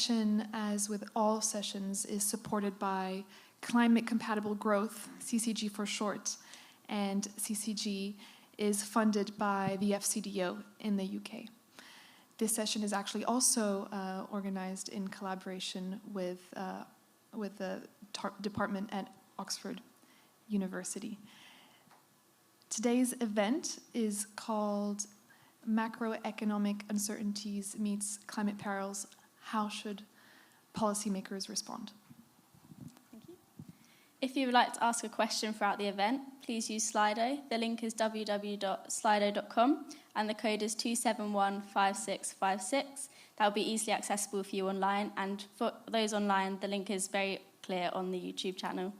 session, as with all sessions, is supported by Climate Compatible Growth, CCG for short, and CCG is funded by the FCDO in the UK. This session is actually also organized in collaboration with the department at Oxford University. Today's event is called Macroeconomic Uncertainties Meets Climate Perils. How should policymakers respond? Thank you. If you would like to ask a question throughout the event, please use Slido. The link is www.slido.com and the code is 2715656. That will be easily accessible for you online, and for those online, the link is very clear on the YouTube channel.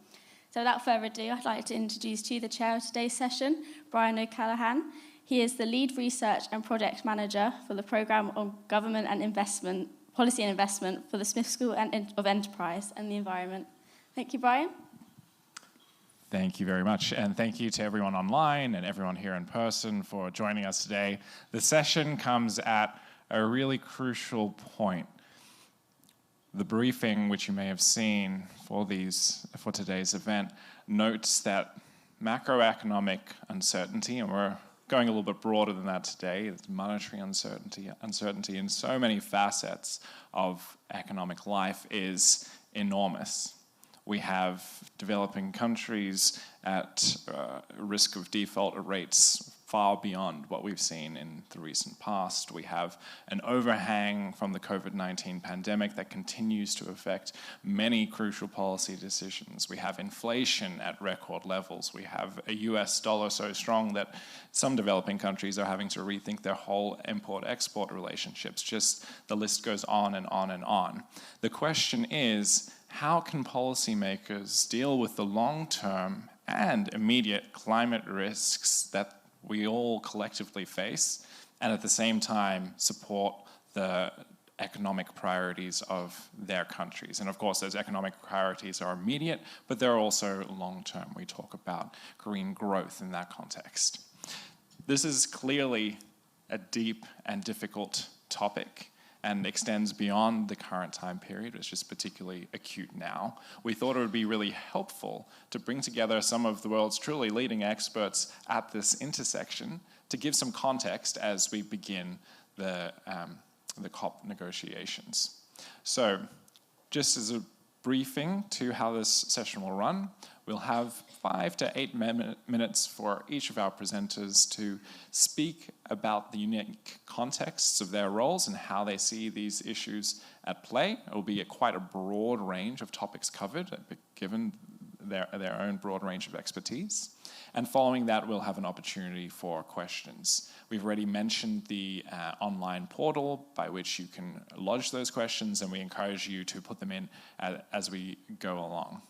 So without further ado, I'd like to introduce to you the chair of today's session, Brian O'Callaghan. He is the lead research and project manager for the Programme on Government and Investment, Policy and Investment for the Smith School of Enterprise and the Environment. Thank you, Brian. Thank you very much, and thank you to everyone online and everyone here in person for joining us today. The session comes at a really crucial point. The briefing, which you may have seen for today's event, notes that macroeconomic uncertainty, and we're going a little bit broader than that today, it's monetary uncertainty in so many facets of economic life is enormous. We have developing countries at risk of default at rates far beyond what we've seen in the recent past. We have an overhang from the COVID-19 pandemic that continues to affect many crucial policy decisions. We have inflation at record levels. We have a US dollar so strong that some developing countries are having to rethink their whole import-export relationships. Just the list goes on and on and on. The question is, how can policymakers deal with the long-term and immediate climate risks that we all collectively face, and at the same time support the economic priorities of their countries? And of course, those economic priorities are immediate, but they're also long-term. We talk about green growth in that context. This is clearly a deep and difficult topic and extends beyond the current time period. It's just particularly acute now. We thought it would be really helpful to bring together some of the world's truly leading experts at this intersection to give some context as we begin the COP negotiations. So, just as a briefing to how this session will run, we'll have 5 to 8 minutes for each of our presenters to speak about the unique contexts of their roles and how they see these issues at play. It will be quite a broad range of topics covered, given their own broad range of expertise. And following that, we'll have an opportunity for questions. We've already mentioned the online portal by which you can lodge those questions, and we encourage you to put them in as we go along.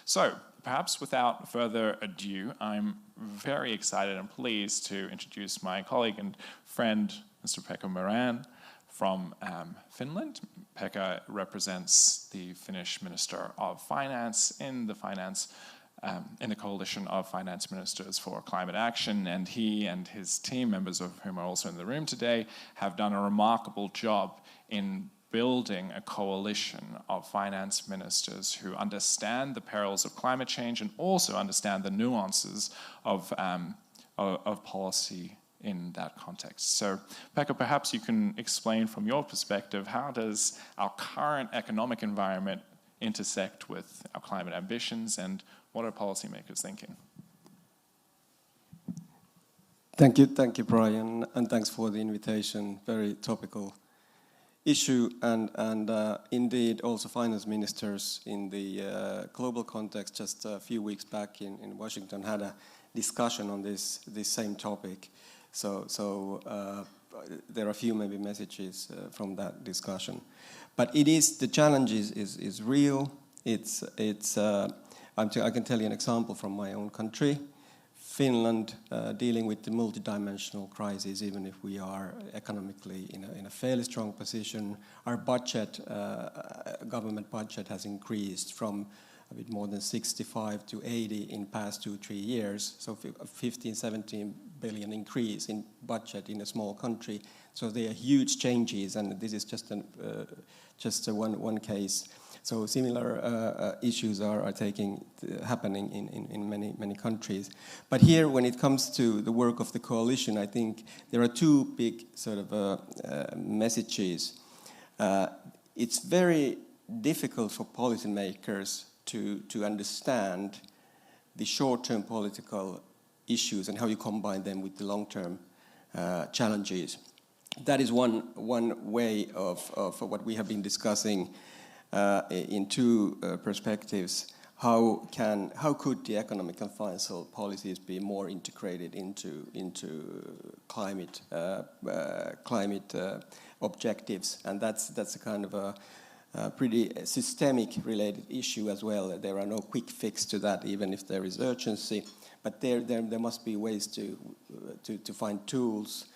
So, perhaps without further ado, I'm very excited and pleased to introduce my colleague and friend, Mr. Pekka Moran from Finland. Pekka represents the Finnish Minister of Finance in the Coalition of Finance Ministers for Climate Action, and he and his team, members of whom are also in the room today, have done a remarkable job in building a coalition of finance ministers who understand the perils of climate change and also understand the nuances of policy in that context. So, Pekka, perhaps you can explain from your perspective, how does our current economic environment intersect with our climate ambitions, and what are policymakers thinking? Thank you, Brian, and thanks for the invitation. Very topical issue, and indeed also finance ministers in the global context just a few weeks back in Washington had a discussion on this same topic. So there are a few maybe messages from that discussion. But the challenge is real. I can tell you an example from my own country. Finland dealing with the multidimensional crisis, even if we are economically in a fairly strong position. Our budget, government budget, has increased from a bit more than 65 to 80 in past 2-3 years. So 15-17 billion increase in budget in a small country. So there are huge changes, and this is just one case. So similar issues are happening in many countries. But here, when it comes to the work of the coalition, I think there are two big sort of messages. It's very difficult for policymakers to understand the short-term political issues and how you combine them with the long-term challenges. That is one way of what we have been discussing in two perspectives. How could the economic and financial policies be more integrated into climate objectives? And that's a kind of a pretty systemic related issue as well. There are no quick fix to that, even if there is urgency. But there must be ways to find tools,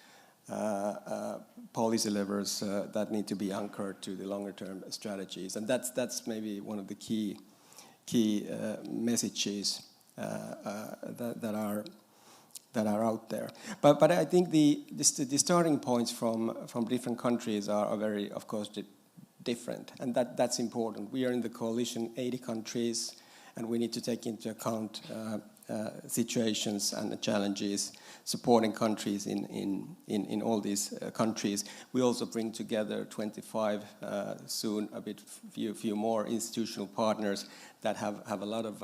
policy levers that need to be anchored to the longer term strategies. And that's maybe one of the key messages that are out there. But I think the starting points from different countries are very, of course, different, and that's important. We are in the coalition, 80 countries, and we need to take into account situations and challenges supporting countries in all these countries. We also bring together 25, soon a few more institutional partners that have a lot of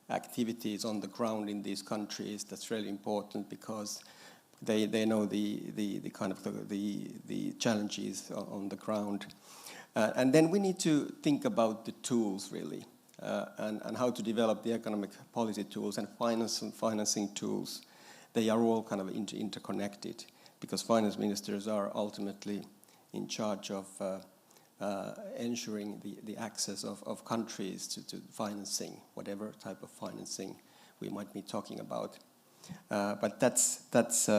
activities on the ground in these countries. That's really important because they know the kind of the challenges on the ground. And then we need to think about the tools, really, and how to develop the economic policy tools and financing tools. They are all kind of interconnected, because finance ministers are ultimately in charge of ensuring the access of countries to financing, whatever type of financing we might be talking about. But that's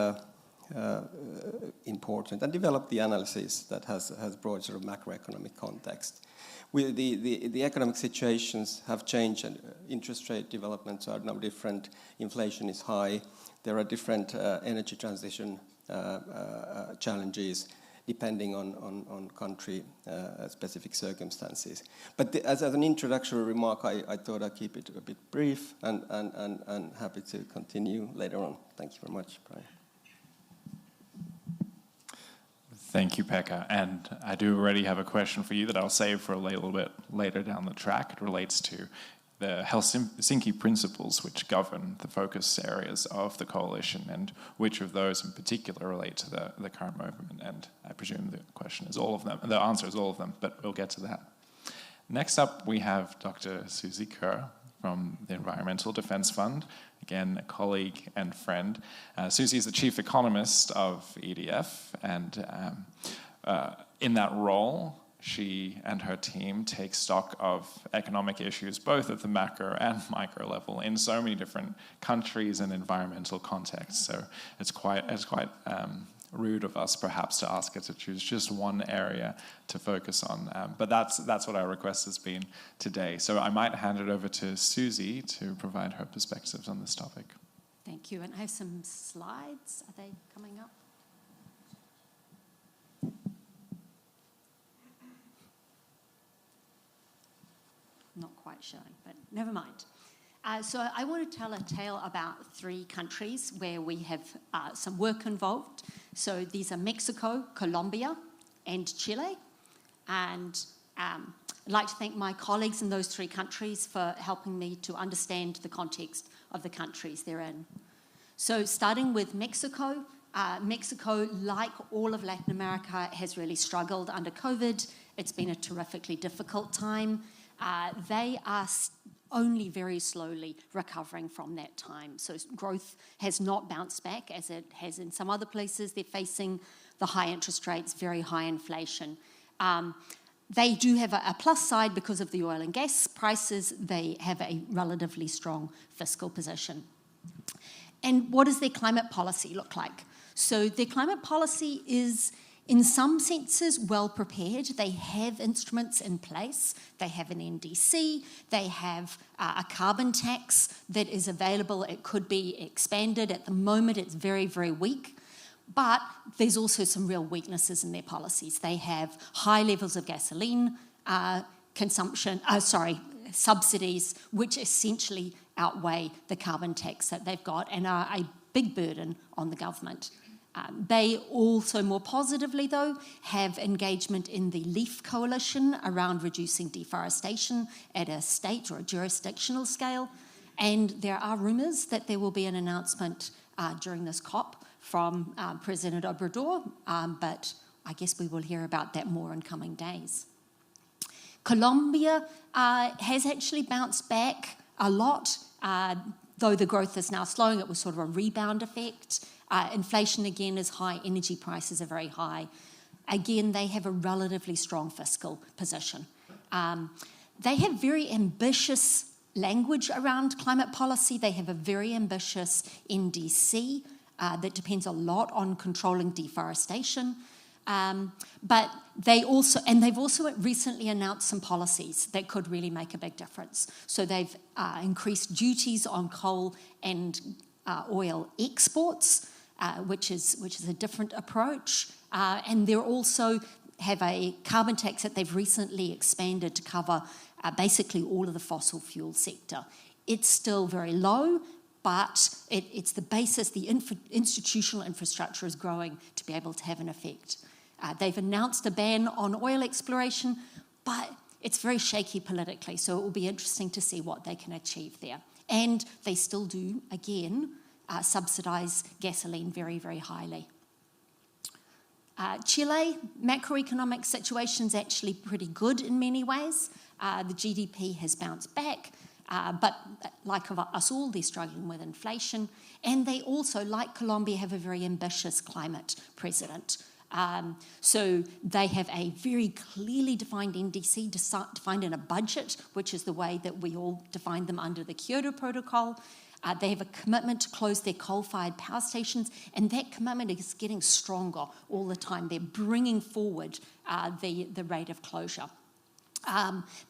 important, and develop the analysis that has broad sort of macroeconomic context. The economic situations have changed, and interest rate developments are now different. Inflation is high. There are different energy transition challenges depending on country specific circumstances. But as an introductory remark, I thought I'd keep it a bit brief, and happy to continue later on. Thank you very much, Brian. Thank you, Pekka. And I do already have a question for you that I'll save for a little bit later down the track. It relates to the Helsinki principles which govern the focus areas of the coalition, and which of those in particular relate to the current movement. And I presume the question is all of them, the answer is all of them, but we'll get to that. Next up, we have Dr. Susie Kerr from the Environmental Defence Fund, again, a colleague and friend. Susie is the chief economist of EDF, and in that role, she and her team take stock of economic issues, both at the macro and micro level, in so many different countries and environmental contexts. So it's quite rude of us, perhaps, to ask her to choose just one area to focus on. But that's what our request has been today. So I might hand it over to Susie to provide her perspectives on this topic. Thank you. And I have some slides. Are they coming up? Not quite showing, but never mind. So I want to tell a tale about 3 countries where we have some work involved. So these are Mexico, Colombia, and Chile. And I'd like to thank my colleagues in those 3 countries for helping me to understand the context of the countries they're in. So starting with Mexico, Mexico, like all of Latin America, has really struggled under COVID. It's been a terrifically difficult time. They are only very slowly recovering from that time. So growth has not bounced back as it has in some other places. They're facing the high interest rates, very high inflation. They do have a plus side because of the oil and gas prices. They have a relatively strong fiscal position. And what does their climate policy look like? So their climate policy is In some senses, well prepared. They have instruments in place. They have an NDC. They have a carbon tax that is available. It could be expanded. At the moment, it's very, very weak. But there's also some real weaknesses in their policies. They have high levels of gasoline subsidies, which essentially outweigh the carbon tax that they've got and are a big burden on the government. They also, more positively though, have engagement in the LEAF coalition around reducing deforestation at a state or a jurisdictional scale. And there are rumours that there will be an announcement during this COP from President Obrador, but I guess we will hear about that more in coming days. Colombia has actually bounced back a lot, though the growth is now slowing. It was sort of a rebound effect. Inflation again is high, energy prices are very high. Again, they have a relatively strong fiscal position. They have very ambitious language around climate policy. They have a very ambitious NDC that depends a lot on controlling deforestation. But they've also recently announced some policies that could really make a big difference. So they've increased duties on coal and oil exports, which is a different approach. And they also have a carbon tax that they've recently expanded to cover basically all of the fossil fuel sector. It's still very low, but it's the basis, the institutional infrastructure is growing to be able to have an effect. They've announced a ban on oil exploration, but it's very shaky politically, so it will be interesting to see what they can achieve there. And they still do, again, subsidise gasoline very, very highly. Chile, macroeconomic situation's actually pretty good in many ways. The GDP has bounced back, but like us all, they're struggling with inflation. And they also, like Colombia, have a very ambitious climate president. So they have a very clearly defined NDC, defined in a budget, which is the way that we all define them under the Kyoto Protocol. They have a commitment to close their coal-fired power stations, and that commitment is getting stronger all the time. They're bringing forward the rate of closure.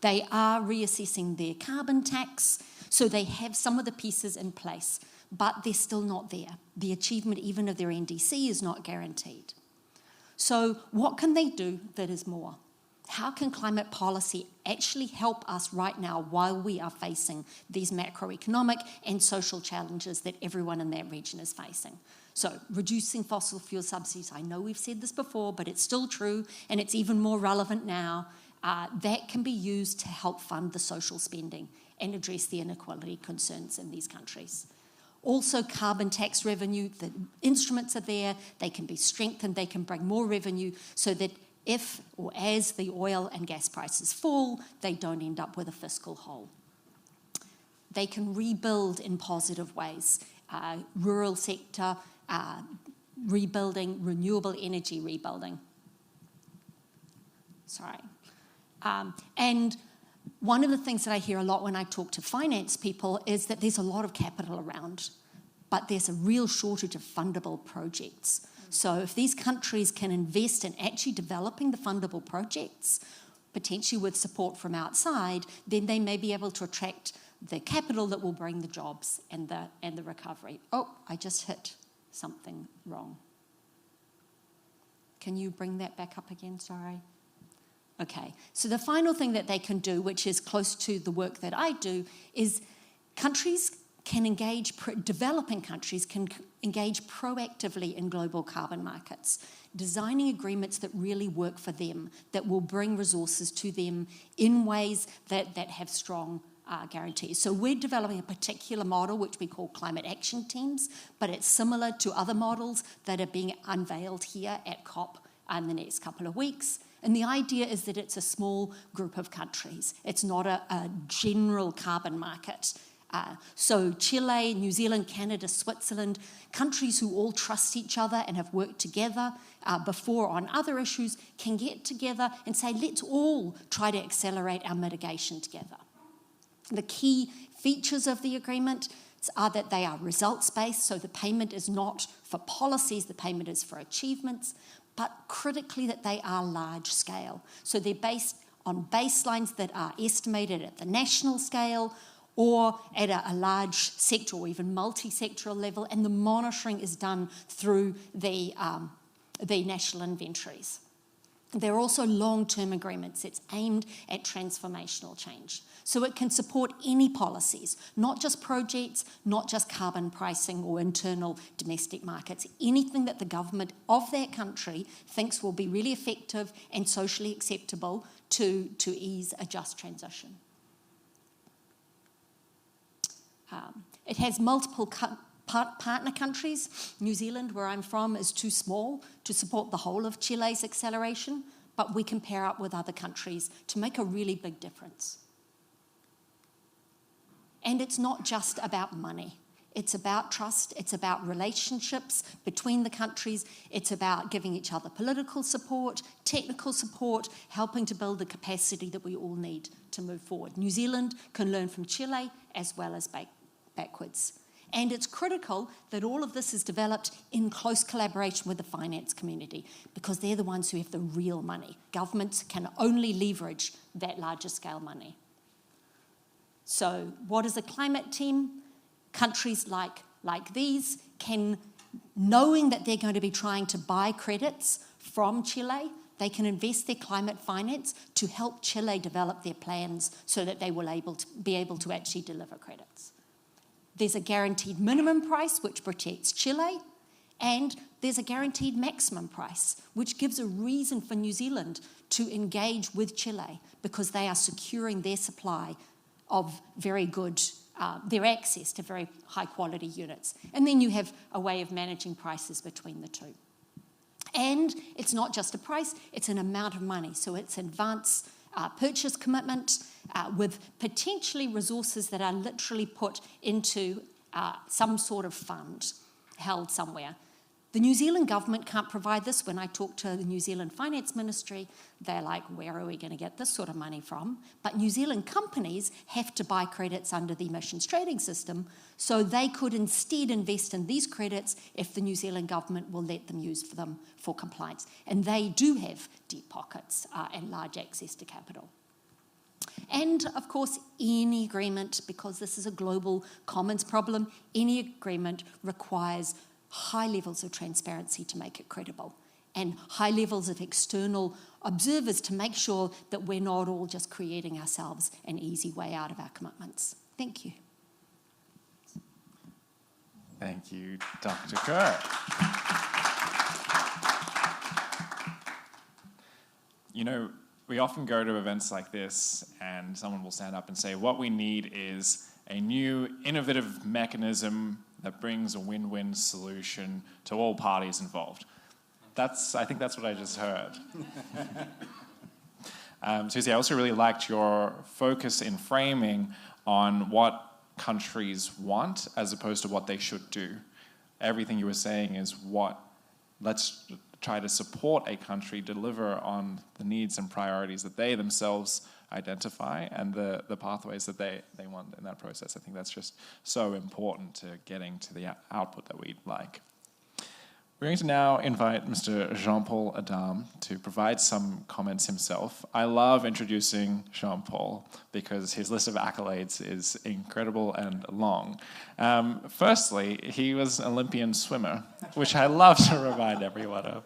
They are reassessing their carbon tax, so they have some of the pieces in place, but they're still not there. The achievement even of their NDC is not guaranteed. So what can they do that is more? How can climate policy actually help us right now while we are facing these macroeconomic and social challenges that everyone in that region is facing? So reducing fossil fuel subsidies, I know we've said this before, but it's still true and it's even more relevant now. That can be used to help fund the social spending and address the inequality concerns in these countries. Also, carbon tax revenue, the instruments are there, they can be strengthened, they can bring more revenue so that if or as the oil and gas prices fall, they don't end up with a fiscal hole. They can rebuild in positive ways. Rural sector rebuilding, renewable energy rebuilding. And one of the things that I hear a lot when I talk to finance people is that there's a lot of capital around, but there's a real shortage of fundable projects. So if these countries can invest in actually developing the fundable projects, potentially with support from outside, then they may be able to attract the capital that will bring the jobs and the recovery. Oh, I just hit something wrong. Can you bring that back up again? Sorry. Okay, so the final thing that they can do, which is close to the work that I do, is countries can engage, developing countries can engage proactively in global carbon markets, designing agreements that really work for them, that will bring resources to them in ways that have strong guarantees. So we're developing a particular model which we call climate action teams, but it's similar to other models that are being unveiled here at COP in the next couple of weeks. And the idea is that it's a small group of countries. It's not a general carbon market. So Chile, New Zealand, Canada, Switzerland, countries who all trust each other and have worked together before on other issues can get together and say, let's all try to accelerate our mitigation together. The key features of the agreement, are that they are results-based, so the payment is not for policies, the payment is for achievements, but critically that they are large-scale. So they're based on baselines that are estimated at the national scale or at a large sector or even multi-sectoral level, and the monitoring is done through the national inventories. There are also long-term agreements. It's aimed at transformational change. So it can support any policies, not just projects, not just carbon pricing or internal domestic markets, anything that the government of that country thinks will be really effective and socially acceptable to ease a just transition. It has multiple partner countries. New Zealand, where I'm from, is too small to support the whole of Chile's acceleration, but we can pair up with other countries to make a really big difference. And it's not just about money. It's about trust, it's about relationships between the countries, it's about giving each other political support, technical support, helping to build the capacity that we all need to move forward. New Zealand can learn from Chile as well as backwards. And it's critical that all of this is developed in close collaboration with the finance community, because they're the ones who have the real money. Governments can only leverage that larger scale money. So what is a climate team? Countries like these can, knowing that they're going to be trying to buy credits from Chile, they can invest their climate finance to help Chile develop their plans so that they will be able to actually deliver credits. There's a guaranteed minimum price, which protects Chile, and there's a guaranteed maximum price, which gives a reason for New Zealand to engage with Chile, because they are securing their supply of very good, their access to very high quality units. And then you have a way of managing prices between the two. And it's not just a price, it's an amount of money. So it's advance purchase commitment with potentially resources that are literally put into some sort of fund held somewhere. The New Zealand government can't provide this. When I talk to the New Zealand Finance Ministry, they're like, where are we going to get this sort of money from? But New Zealand companies have to buy credits under the emissions trading system, so they could instead invest in these credits if the New Zealand government will let them use them for compliance. And they do have deep pockets and large access to capital. And of course, any agreement, because this is a global commons problem, any agreement requires high levels of transparency to make it credible, and high levels of external observers to make sure that we're not all just creating ourselves an easy way out of our commitments. Thank you. Thank you, Dr. Kerr. You know, we often go to events like this and someone will stand up and say, what we need is a new innovative mechanism that brings a win-win solution to all parties involved. I think that's what I just heard. Susie, I also really liked your focus in framing on what countries want as opposed to what they should do. Everything you were saying is let's try to support a country deliver on the needs and priorities that they themselves identify and the pathways that they want in that process. I think that's just so important to getting to the output that we'd like. We're going to now invite Mr. Jean-Paul Adam to provide some comments himself. I love introducing Jean-Paul because his list of accolades is incredible and long. Firstly, he was an Olympian swimmer, which I love to remind everyone of.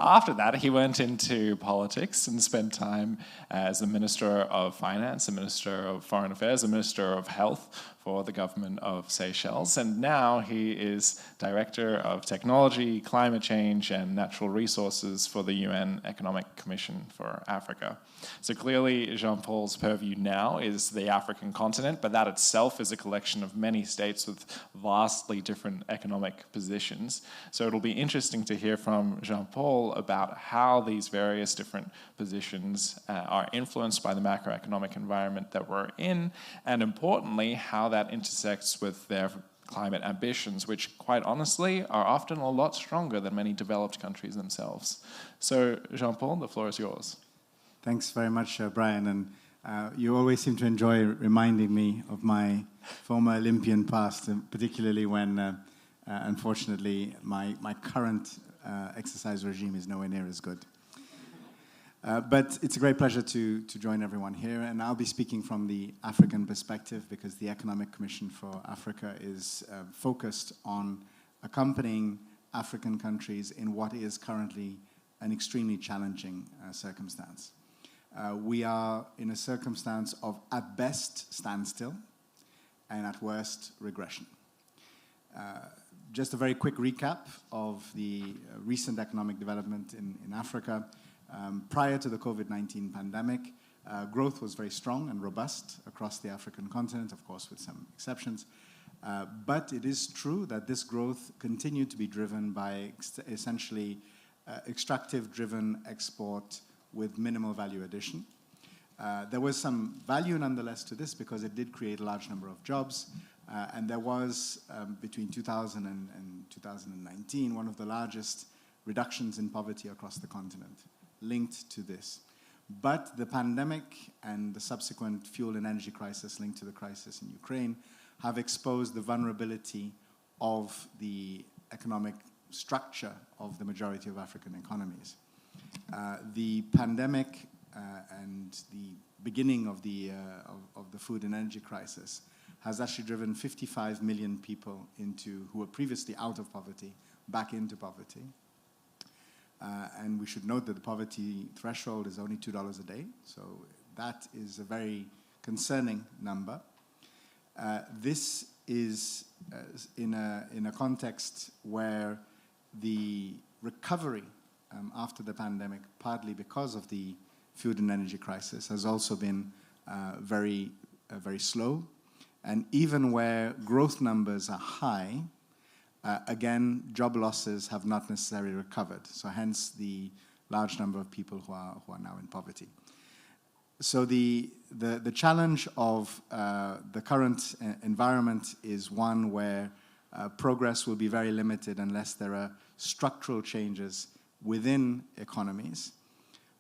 After that, he went into politics and spent time as the Minister of Finance, the Minister of Foreign Affairs, the Minister of Health for the government of Seychelles. And now he is Director of Technology, Climate Change, and Natural Resources for the UN Economic Commission for Africa. So clearly, Jean-Paul's purview now is the African continent, but that itself is a collection of many states with vastly different economic positions. So it'll be interesting to hear from Jean-Paul about how these various different positions are influenced by the macroeconomic environment that we're in, and importantly, how that intersects with their climate ambitions, which quite honestly are often a lot stronger than many developed countries themselves. So Jean-Paul, the floor is yours. Thanks very much, Brian, and You always seem to enjoy reminding me of my former Olympian past, particularly when, unfortunately, my current exercise regime is nowhere near as good. But it's a great pleasure to join everyone here, and I'll be speaking from the African perspective because the Economic Commission for Africa is focused on accompanying African countries in what is currently an extremely challenging circumstance. We are in a circumstance of, at best, standstill, and at worst, regression. Just a very quick recap of the recent economic development in Africa. Prior to the COVID-19 pandemic, growth was very strong and robust across the African continent, of course with some exceptions. But it is true that this growth continued to be driven by essentially extractive-driven export with minimal value addition. There was some value nonetheless to this because it did create a large number of jobs, and there was, between 2000 and 2019, one of the largest reductions in poverty across the continent linked to this. But the pandemic and the subsequent fuel and energy crisis linked to the crisis in Ukraine have exposed the vulnerability of the economic structure of the majority of African economies. The pandemic and the beginning of the food and energy crisis has actually driven 55 million people who were previously out of poverty back into poverty. And we should note that the poverty threshold is only $2 a day, so that is a very concerning number. This is in a context where the recovery after the pandemic, partly because of the food and energy crisis, has also been very slow. And even where growth numbers are high, again, job losses have not necessarily recovered. So hence the large number of people who are now in poverty. So the challenge of the current environment is one where progress will be very limited unless there are structural changes within economies.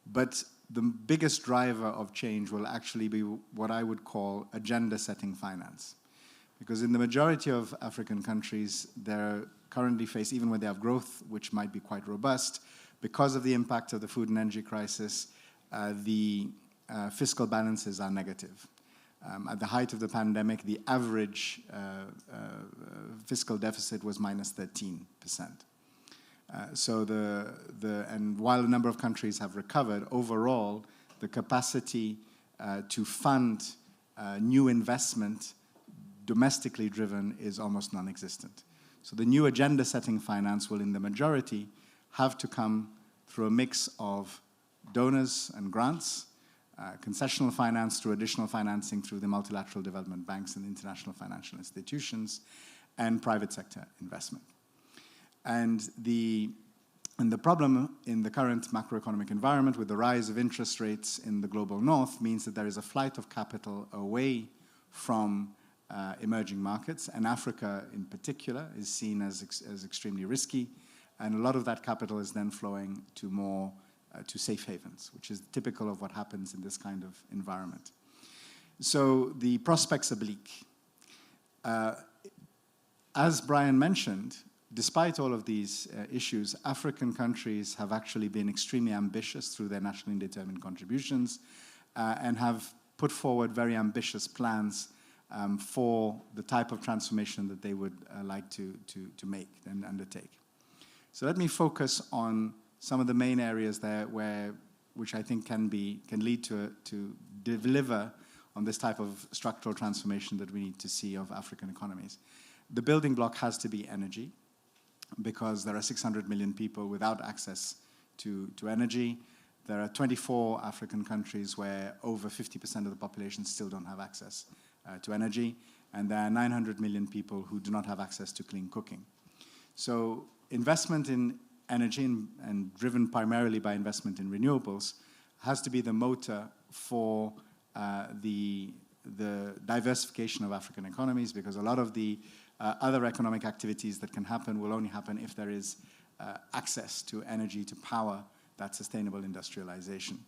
But the biggest driver of change will actually be what I would call agenda-setting finance. Because in the majority of African countries, they're currently faced, even when they have growth, which might be quite robust, because of the impact of the food and energy crisis, the fiscal balances are negative. At the height of the pandemic, the average fiscal deficit was minus 13%. And while a number of countries have recovered, overall, the capacity to fund new investment domestically driven is almost non-existent. So the new agenda-setting finance will, in the majority, have to come through a mix of donors and grants, concessional finance through additional financing through the multilateral development banks and international financial institutions, and private sector investment. And the problem in the current macroeconomic environment with the rise of interest rates in the global north means that there is a flight of capital away from emerging markets, and Africa in particular is seen as extremely risky, and a lot of that capital is then flowing to to safe havens, which is typical of what happens in this kind of environment. So the prospects are bleak. As Brian mentioned, despite all of these issues, African countries have actually been extremely ambitious through their nationally determined contributions and have put forward very ambitious plans for the type of transformation that they would like to make and undertake. So let me focus on some of the main areas there which I think can lead to deliver on this type of structural transformation that we need to see of African economies. The building block has to be energy, because there are 600 million people without access to energy. There are 24 African countries where over 50% of the population still don't have access to energy, and there are 900 million people who do not have access to clean cooking. So investment in energy, and driven primarily by investment in renewables, has to be the motor for the diversification of African economies, because a lot of the other economic activities that can happen will only happen if there is access to energy to power that sustainable industrialization.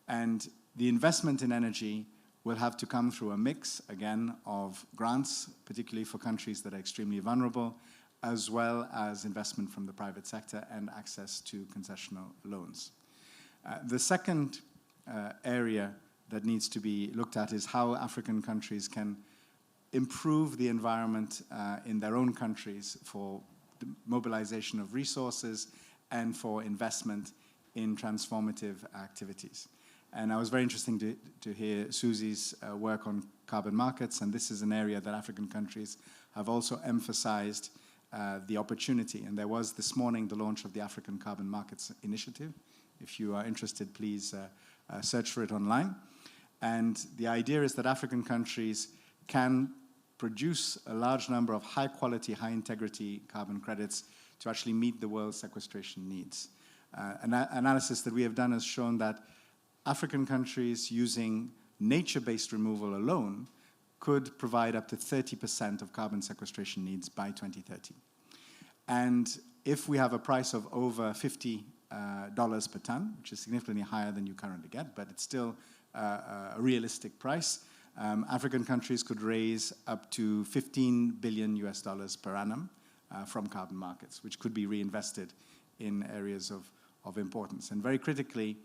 And The investment in energy will have to come through a mix, again, of grants, particularly for countries that are extremely vulnerable, as well as investment from the private sector and access to concessional loans. The second area that needs to be looked at is how African countries can improve the environment in their own countries for the mobilization of resources and for investment in transformative activities. And I was very interesting to hear Susie's work on carbon markets, and this is an area that African countries have also emphasized the opportunity. And there was this morning the launch of the African Carbon Markets Initiative. If you are interested, please search for it online. And the idea is that African countries can produce a large number of high-quality, high-integrity carbon credits to actually meet the world's sequestration needs. An analysis that we have done has shown that African countries using nature-based removal alone could provide up to 30% of carbon sequestration needs by 2030. And if we have a price of over $50 per ton, which is significantly higher than you currently get, but it's still a realistic price, African countries could raise up to $15 billion per annum from carbon markets, which could be reinvested in areas of importance. And very critically,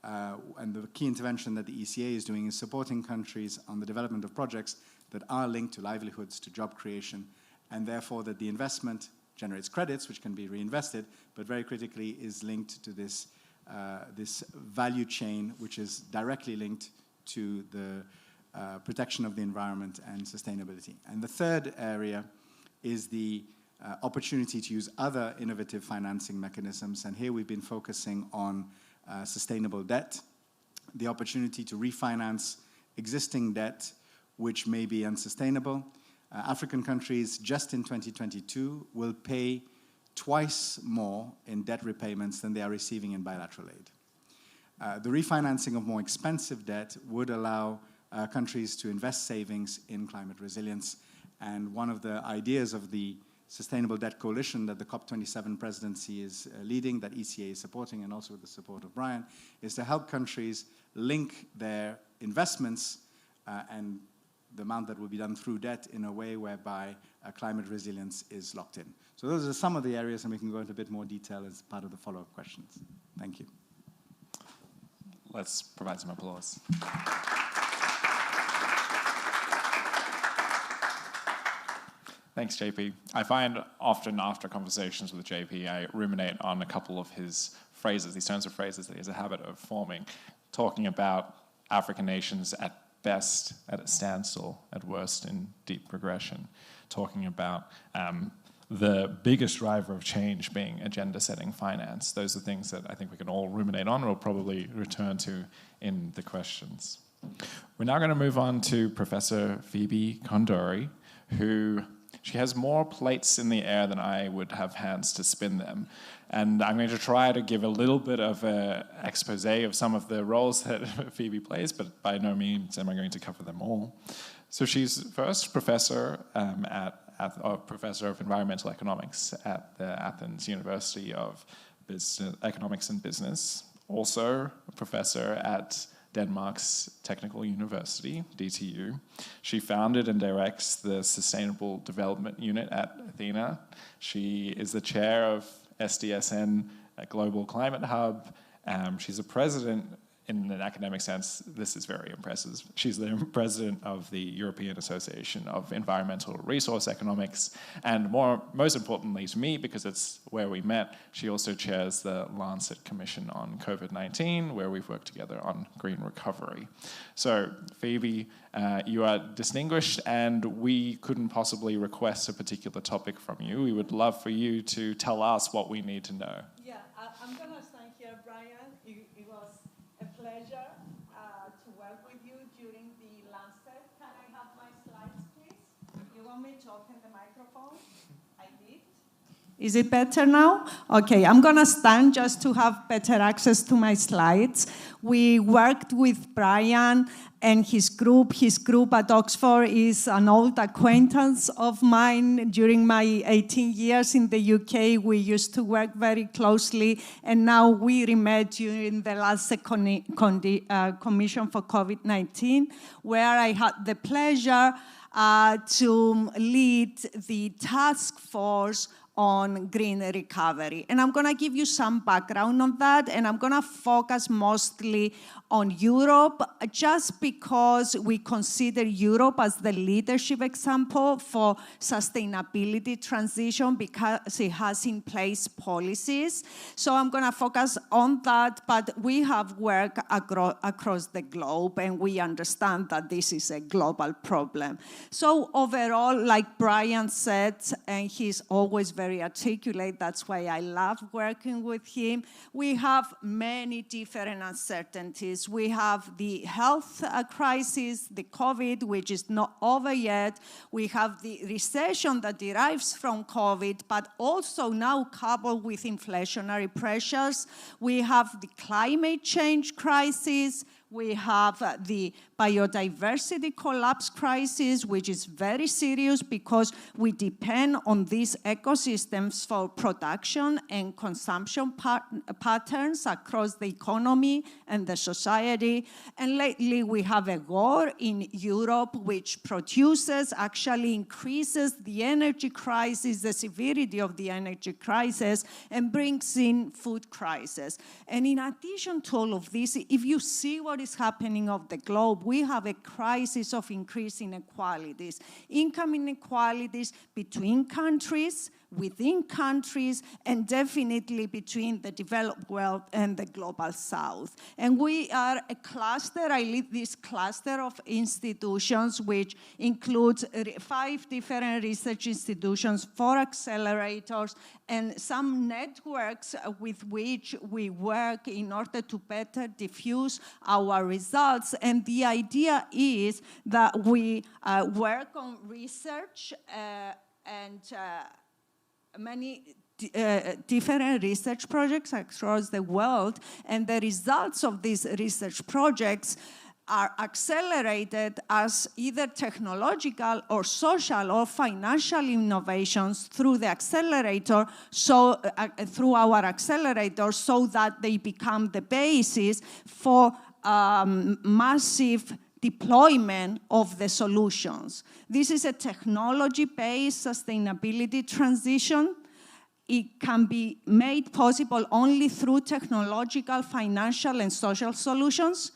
and the key intervention that the ECA is doing is supporting countries on the development of projects that are linked to livelihoods, to job creation, and therefore that the investment generates credits, which can be reinvested, but very critically is linked to this value chain, which is directly linked to the protection of the environment and sustainability. And the third area is the opportunity to use other innovative financing mechanisms, and here we've been focusing on sustainable debt, the opportunity to refinance existing debt which may be unsustainable. African countries just in 2022 will pay twice more in debt repayments than they are receiving in bilateral aid. The refinancing of more expensive debt would allow countries to invest savings in climate resilience, and one of the ideas of the Sustainable Debt Coalition that the COP27 presidency is leading, that ECA is supporting, and also with the support of Brian, is to help countries link their investments and the amount that will be done through debt in a way whereby climate resilience is locked in. So those are some of the areas, and we can go into a bit more detail as part of the follow-up questions. Thank you. Let's provide some applause. Thanks, JP. I find often after conversations with JP, I ruminate on a couple of his phrases, these turns of phrases that he has a habit of forming, talking about African nations at best at a standstill, at worst in deep regression, talking about the biggest driver of change being agenda-setting finance. Those are things that I think we can all ruminate on. We'll probably return to in the questions. We're now going to move on to Professor Phoebe Koundouri, who she has more plates in the air than I would have hands to spin them. And I'm going to try to give a little bit of an expose of some of the roles that Phoebe plays, but by no means am I going to cover them all. So she's first professor Professor of Environmental Economics at the Athens University of Economics and Business, also a professor at Denmark's Technical University, DTU. She founded and directs the Sustainable Development Unit at Athena. She is the chair of SDSN, a Global Climate Hub. She's a president in an academic sense. This is very impressive. She's the president of the European Association of Environmental Resource Economics, and most importantly to me, because it's where we met, she also chairs the Lancet Commission on COVID-19, where we've worked together on green recovery. So, Phoebe, you are distinguished, and we couldn't possibly request a particular topic from you. We would love for you to tell us what we need to know. Yeah, I'm going to stand here, Brian. It was a pleasure to work with you during the Lancet. Can I have my slides, please? You want me to open the microphone? I did. Is it better now? Okay, I'm gonna stand just to have better access to my slides. We worked with Brian and his group. His group at Oxford is an old acquaintance of mine. During my 18 years in the UK, we used to work very closely, and now we met during the last Commission for COVID-19, where I had the pleasure to lead the task force on green recovery. And I'm gonna give you some background on that, and I'm gonna focus mostly on Europe, just because we consider Europe as the leadership example for sustainability transition, because it has in place policies. So I'm gonna focus on that, but we have worked across the globe, and we understand that this is a global problem. So overall, like Brian said, and he's always very articulate, that's why I love working with him, we have many different uncertainties. We have the health crisis, the COVID, which is not over yet. We have the recession that derives from COVID, but also now coupled with inflationary pressures. We have the climate change crisis. We have the biodiversity collapse crisis, which is very serious because we depend on these ecosystems for production and consumption patterns across the economy and the society. And lately, we have a war in Europe, which actually increases the energy crisis, the severity of the energy crisis, and brings in food crisis. And in addition to all of this, if you see what is happening of the globe, we have a crisis of increasing inequalities, income inequalities between countries, within countries, and definitely between the developed world and the global south. And we are a cluster, I lead this cluster of institutions, which includes 5 different research institutions, 4 accelerators, and some networks with which we work in order to better diffuse our results. And the idea is that we work on research and many different research projects across the world, and the results of these research projects are accelerated as either technological or social or financial innovations through the accelerator, through our accelerator, so that they become the basis for massive deployment of the solutions. This is a technology-based sustainability transition. It can be made possible only through technological, financial, and social solutions.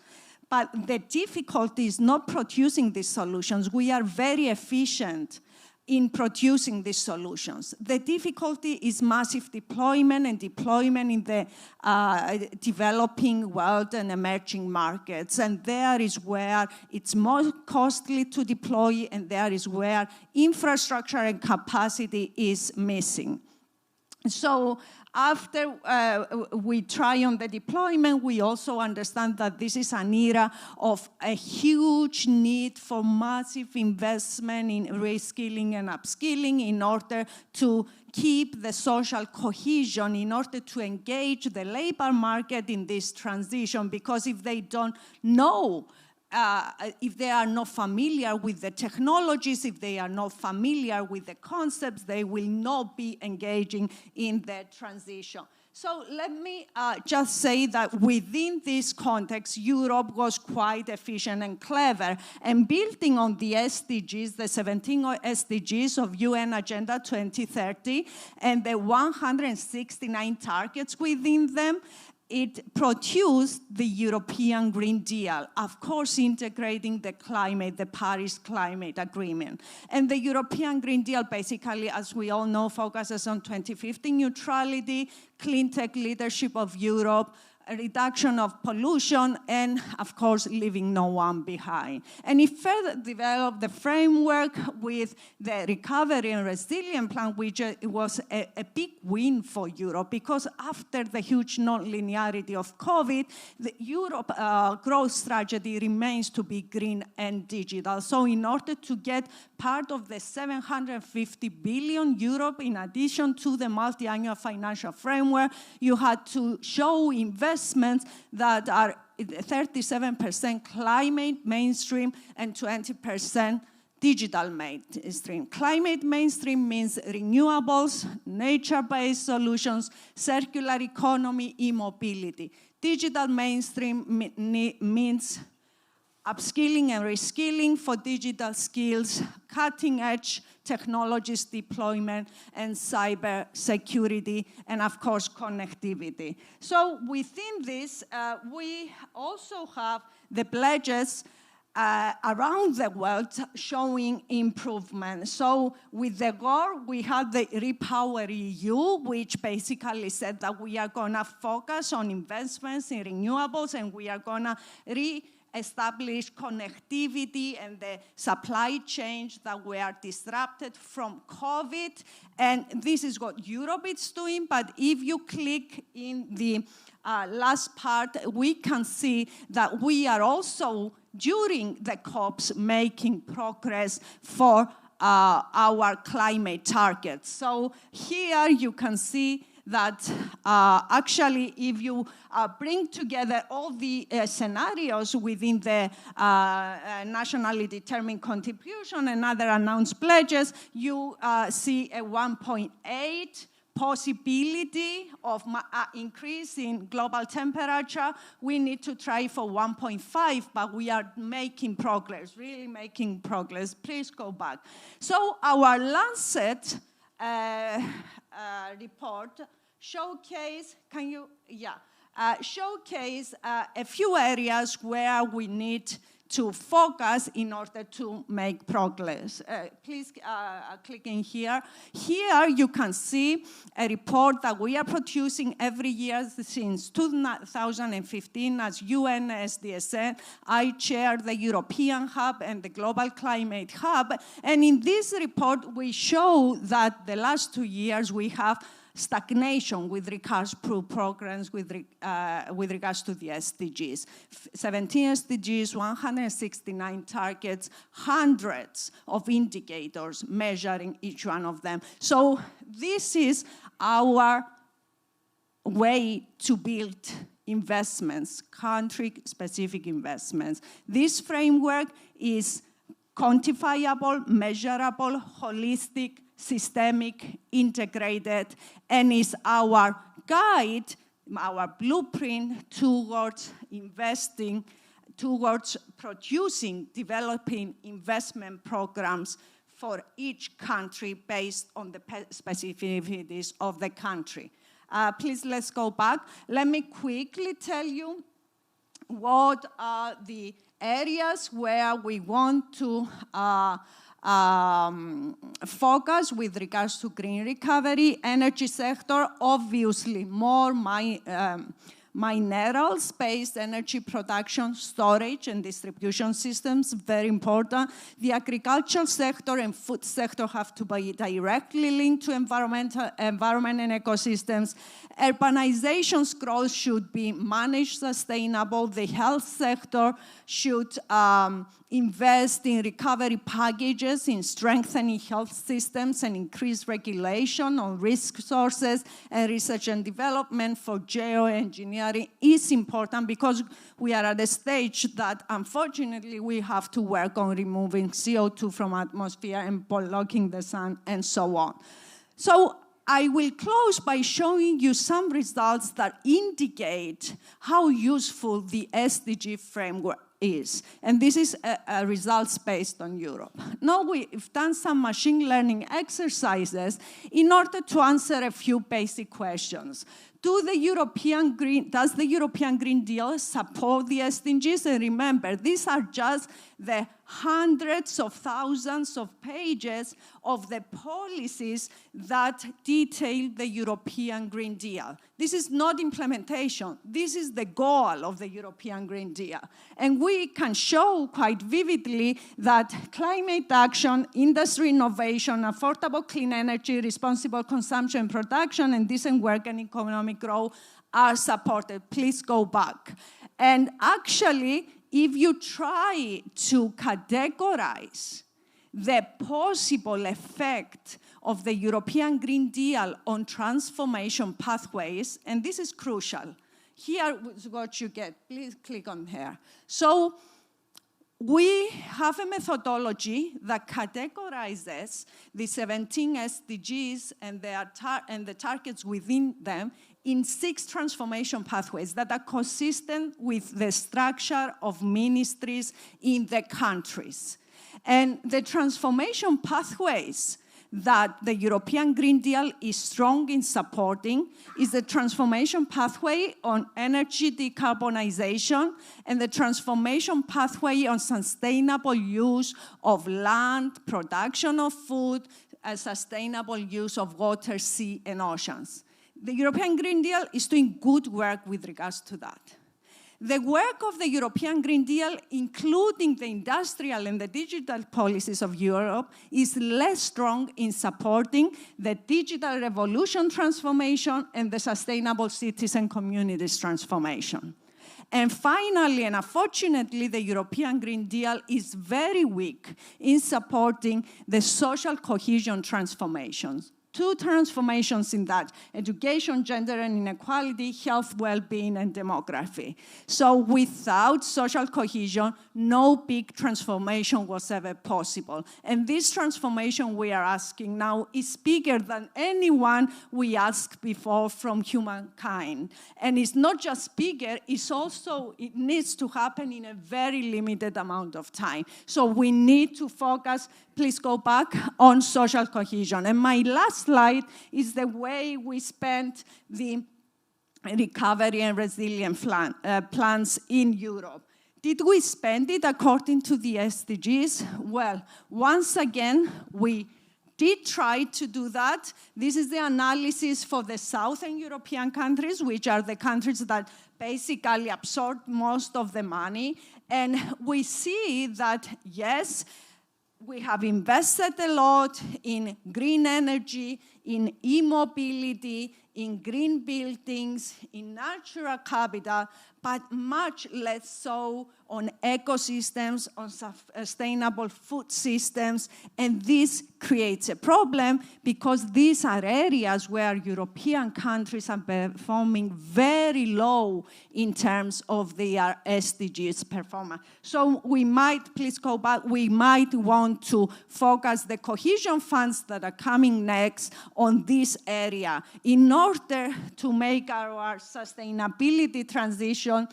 But the difficulty is not producing these solutions. We are very efficient in producing these solutions. The difficulty is massive deployment and deployment in the developing world and emerging markets. And there is where it's more costly to deploy, and there is where infrastructure and capacity is missing. So after we try on the deployment, we also understand that this is an era of a huge need for massive investment in reskilling and upskilling in order to keep the social cohesion, in order to engage the labor market in this transition, because if they don't know, if they are not familiar with the technologies, if they are not familiar with the concepts, they will not be engaging in the transition. So let me just say that within this context, Europe was quite efficient and clever, and building on the SDGs, the 17 SDGs of UN Agenda 2030, and the 169 targets within them, it produced the European Green Deal, of course integrating the Paris Climate Agreement. And the European Green Deal basically, as we all know, focuses on 2050 neutrality, clean tech leadership of Europe, a reduction of pollution, and of course, leaving no one behind. And it further developed the framework with the Recovery and Resilience Plan, which was a big win for Europe, because after the huge non-linearity of COVID, the Europe growth strategy remains to be green and digital. So in order to get part of the 750 billion euro in addition to the multi-annual financial framework, you had to show investments that are 37% climate mainstream and 20% digital mainstream. Climate mainstream means renewables, nature-based solutions, circular economy, e-mobility. Digital mainstream means upskilling and reskilling for digital skills, cutting-edge technologies deployment, and cyber security, and of course, connectivity. So within this, we also have the pledges around the world showing improvement. So with the GOR, we had the Repower EU, which basically said that we are gonna focus on investments in renewables, and we are gonna establish connectivity and the supply chain that were disrupted from COVID. And this is what Europe is doing, but if you click in the last part, we can see that we are also, during the COPs, making progress for our climate targets. So here you can see that actually, if you bring together all the scenarios within the nationally determined contribution and other announced pledges, you see a 1.8 possibility of increase in global temperature. We need to try for 1.5, but we are making progress, really making progress. Please go back. So our Lancet report showcase a few areas where we need to focus in order to make progress. Please click in here. Here you can see a report that we are producing every year since 2015 as UNSDSN. I chair the European Hub and the Global Climate Hub. And in this report, we show that the last 2 years we have stagnation with regards to programs with regards to the SDGs. 17 SDGs, 169 targets, hundreds of indicators measuring each one of them. So this is our way to build investments, country-specific investments. This framework is quantifiable, measurable, holistic, systemic, integrated, and is our guide, our blueprint towards investing, towards producing, developing investment programs for each country based on the specificities of the country. Please, let's go back. Let me quickly tell you what are the areas where we want to focus with regards to green recovery. Energy sector, obviously more minerals-based energy production, storage, and distribution systems, very important. The agricultural sector and food sector have to be directly linked to environment and ecosystems. Urbanization's growth should be managed sustainable. The health sector should invest in recovery packages, in strengthening health systems and increase regulation on risk sources, and research and development for geoengineering is important because we are at a stage that unfortunately we have to work on removing CO2 from atmosphere and blocking the sun and so on. So I will close by showing you some results that indicate how useful the SDG framework is. And this is a results based on Europe. Now we've done some machine learning exercises in order to answer a few basic questions. Does the European Green Deal support the SDGs? And remember, these are just the hundreds of thousands of pages of the policies that detail the European Green Deal. This is not implementation. This is the goal of the European Green Deal. And we can show quite vividly that climate action, industry innovation, affordable clean energy, responsible consumption and production, and decent work and economic growth are supported. Please go back. And actually, if you try to categorize the possible effect of the European Green Deal on transformation pathways, and this is crucial. Here is what you get. Please click on here. So we have a methodology that categorizes the 17 SDGs and the targets within them in 6 transformation pathways that are consistent with the structure of ministries in the countries. And the transformation pathways that the European Green Deal is strong in supporting is the transformation pathway on energy decarbonization and the transformation pathway on sustainable use of land, production of food, and sustainable use of water, sea, and oceans. The European Green Deal is doing good work with regards to that. The work of the European Green Deal, including the industrial and the digital policies of Europe, is less strong in supporting the digital revolution transformation and the sustainable cities and communities transformation. And finally, and unfortunately, the European Green Deal is very weak in supporting the social cohesion transformations. 2 transformations in that: education, gender and inequality, health, well-being, and demography. So without social cohesion, no big transformation was ever possible. And this transformation we are asking now is bigger than anyone we asked before from humankind. And it's not just bigger, it needs to happen in a very limited amount of time. So we need to focus, please go back, on social cohesion. And my last slide is the way we spent the recovery and resilience plans in Europe. Did we spend it according to the SDGs? Well, once again, we did try to do that. This is the analysis for the Southern European countries, which are the countries that basically absorb most of the money. And we see that, yes, we have invested a lot in green energy, in e-mobility, in green buildings, in natural capital, but much less so on ecosystems, on sustainable food systems. And this creates a problem because these are areas where European countries are performing very low in terms of their SDGs performance. So we might, please go back, we might want to focus the cohesion funds that are coming next on this area in order to make our sustainability transition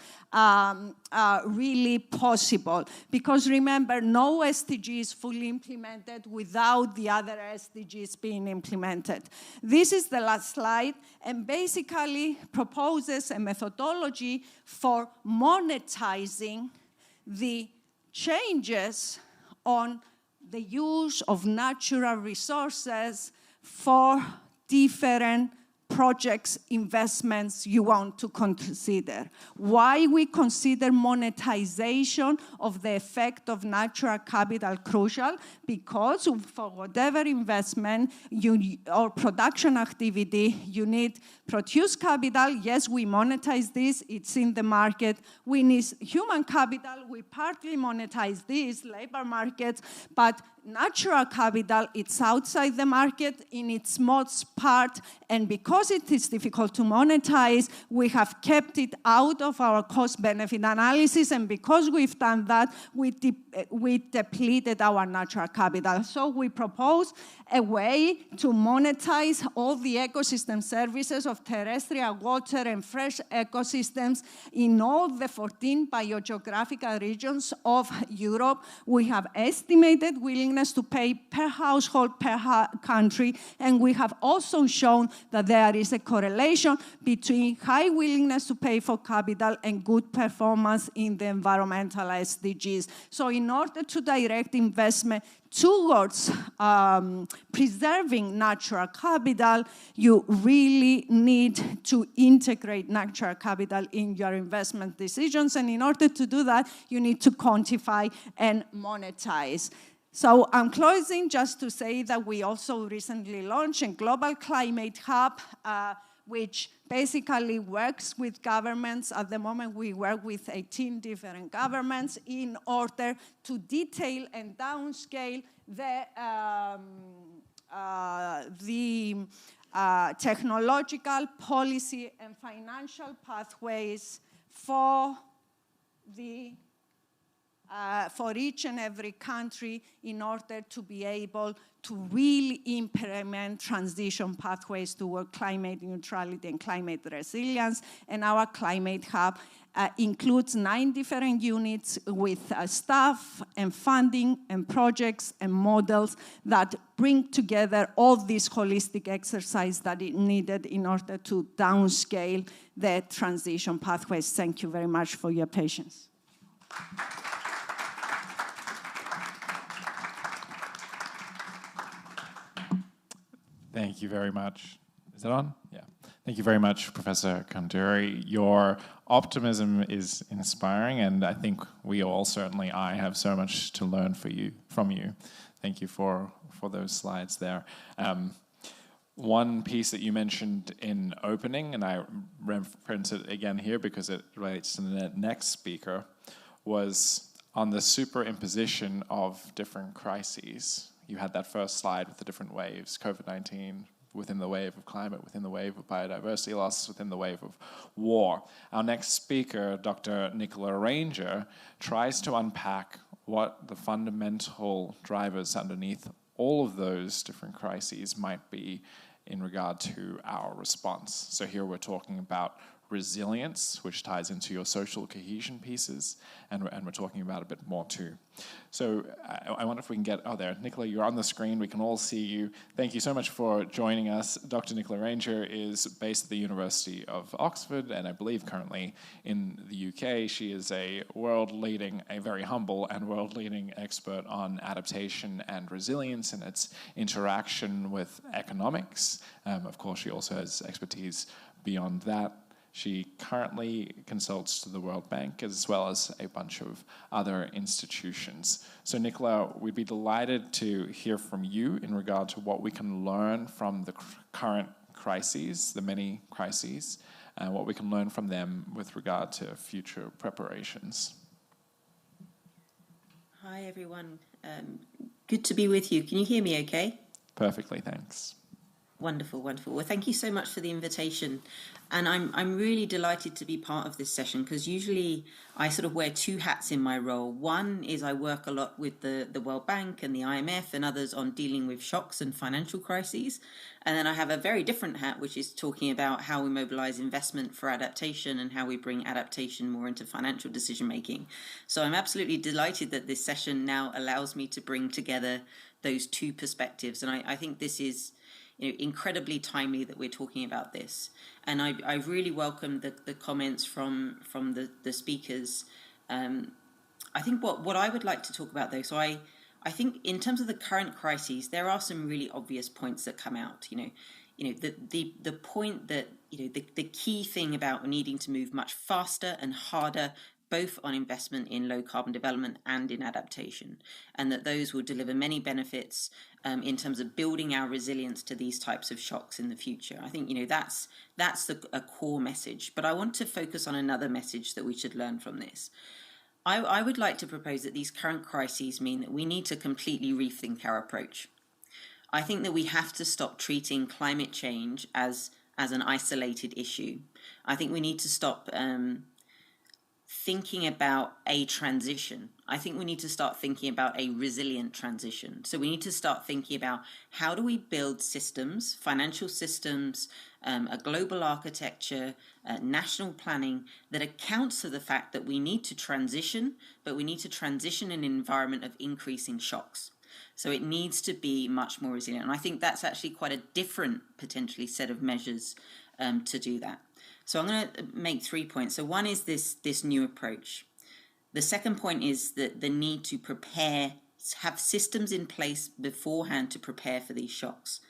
really possible. Because remember, no SDG is fully implemented without the other SDGs being implemented. This is the last slide, and basically proposes a methodology for monetizing the changes on the use of natural resources for different projects, investments you want to consider. Why we consider monetization of the effect of natural capital crucial? Because for whatever investment or production activity, you need produce capital. Yes, we monetize this, it's in the market. We need human capital, we partly monetize this, labor markets, but natural capital, it's outside the market in its most part, and because it is difficult to monetize, we have kept it out of our cost-benefit analysis, and because we've done that, we depleted our natural capital. So we propose a way to monetize all the ecosystem services of terrestrial, water, and fresh ecosystems in all the 14 biogeographical regions of Europe. We have estimated willingness to pay per household, per country, and we have also shown that there there is a correlation between high willingness to pay for capital and good performance in the environmental SDGs. So in order to direct investment towards preserving natural capital, you really need to integrate natural capital in your investment decisions. And in order to do that, you need to quantify and monetize. So I'm closing just to say that we also recently launched a Global Climate Hub, which basically works with governments. At the moment, we work with 18 different governments in order to detail and downscale the technological, policy, and financial pathways for each and every country in order to be able to really implement transition pathways toward climate neutrality and climate resilience. And our Climate Hub includes 9 different units with staff and funding and projects and models that bring together all this holistic exercise that is needed in order to downscale the transition pathways. Thank you very much for your patience. Thank you very much. Is it on? Yeah. Thank you very much, Professor Koundouri. Your optimism is inspiring, and I think we all, certainly I, have so much to learn from you. Thank you for those slides there. One piece that you mentioned in opening, and I reference it again here because it relates to the next speaker, was on the superimposition of different crises. You had that first slide with the different waves, COVID-19, within the wave of climate, within the wave of biodiversity loss, within the wave of war. Our next speaker, Dr. Nicola Ranger, tries to unpack what the fundamental drivers underneath all of those different crises might be in regard to our response. So here we're talking about resilience, which ties into your social cohesion pieces, and we're talking about a bit more too. So I wonder if we can get, oh there, Nicola, you're on the screen, we can all see you. Thank you so much for joining us. Dr. Nicola Ranger is based at the University of Oxford, and I believe currently in the UK. She is a very humble and world-leading expert on adaptation and resilience and its interaction with economics. Of course, she also has expertise beyond that. She currently consults to the World Bank as well as a bunch of other institutions. So Nicola, we'd be delighted to hear from you in regard to what we can learn from the current crises, the many crises, and what we can learn from them with regard to future preparations. Hi everyone, good to be with you. Can you hear me okay? Perfectly, thanks. Wonderful, wonderful. Well, thank you so much for the invitation. And I'm really delighted to be part of this session because usually I sort of wear 2 hats in my role. One is I work a lot with the World Bank and the IMF and others on dealing with shocks and financial crises. And then I have a very different hat, which is talking about how we mobilize investment for adaptation and how we bring adaptation more into financial decision making. So I'm absolutely delighted that this session now allows me to bring together those 2 perspectives. And I think this is incredibly timely that we're talking about this. And I really welcome the comments from the speakers. I think what I would like to talk about though, so I think in terms of the current crises, there are some really obvious points that come out. The point that the key thing about needing to move much faster and harder, both on investment in low carbon development and in adaptation, and that those will deliver many benefits in terms of building our resilience to these types of shocks in the future. I think that's a core message, but I want to focus on another message that we should learn from this. I would like to propose that these current crises mean that we need to completely rethink our approach. I think that we have to stop treating climate change as an isolated issue. I think we need to stop thinking about a transition. I think we need to start thinking about a resilient transition. So we need to start thinking about how do we build systems, financial systems, a global architecture, national planning that accounts for the fact that we need to transition, but we need to transition in an environment of increasing shocks. So it needs to be much more resilient. And I think that's actually quite a different, potentially, set of measures to do that. So I'm going to make 3 points. So one is this new approach. The second point is that the need to prepare, have systems in place beforehand to prepare for these shocks.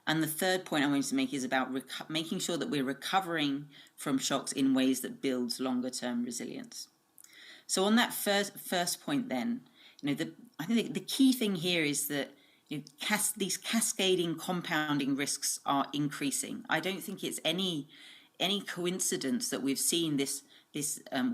And the third point I wanted to make is about making sure that we're recovering from shocks in ways that builds longer term resilience. So on that first point then, I think the key thing here is that these cascading compounding risks are increasing. I don't think it's any coincidence that we've seen this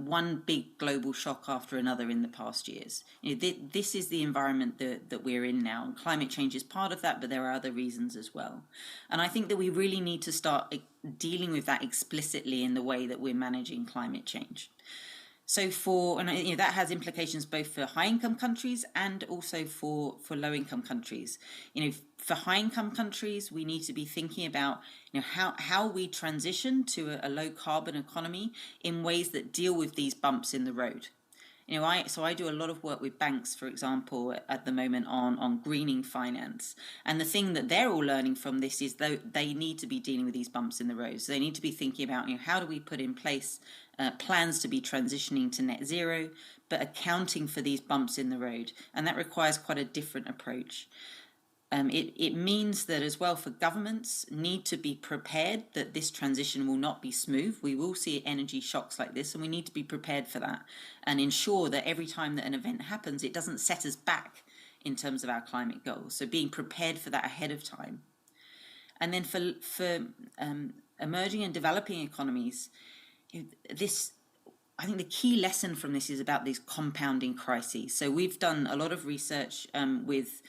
one big global shock after another in the past years. This is the environment that we're in now. And climate change is part of that, but there are other reasons as well. And I think that we really need to start dealing with that explicitly in the way that we're managing climate change. So that has implications both for high-income countries and also for low-income countries. For high-income countries, we need to be thinking about how we transition to a low-carbon economy in ways that deal with these bumps in the road. I do a lot of work with banks, for example, at the moment on greening finance. And the thing that they're all learning from this is that they need to be dealing with these bumps in the road. So they need to be thinking about how do we put in place plans to be transitioning to net zero, but accounting for these bumps in the road. And that requires quite a different approach. It means that as well for governments need to be prepared that this transition will not be smooth. We will see energy shocks like this, and we need to be prepared for that and ensure that every time that an event happens, it doesn't set us back in terms of our climate goals. So being prepared for that ahead of time. And then for emerging and developing economies, I think the key lesson from this is about these compounding crises. So we've done a lot of research with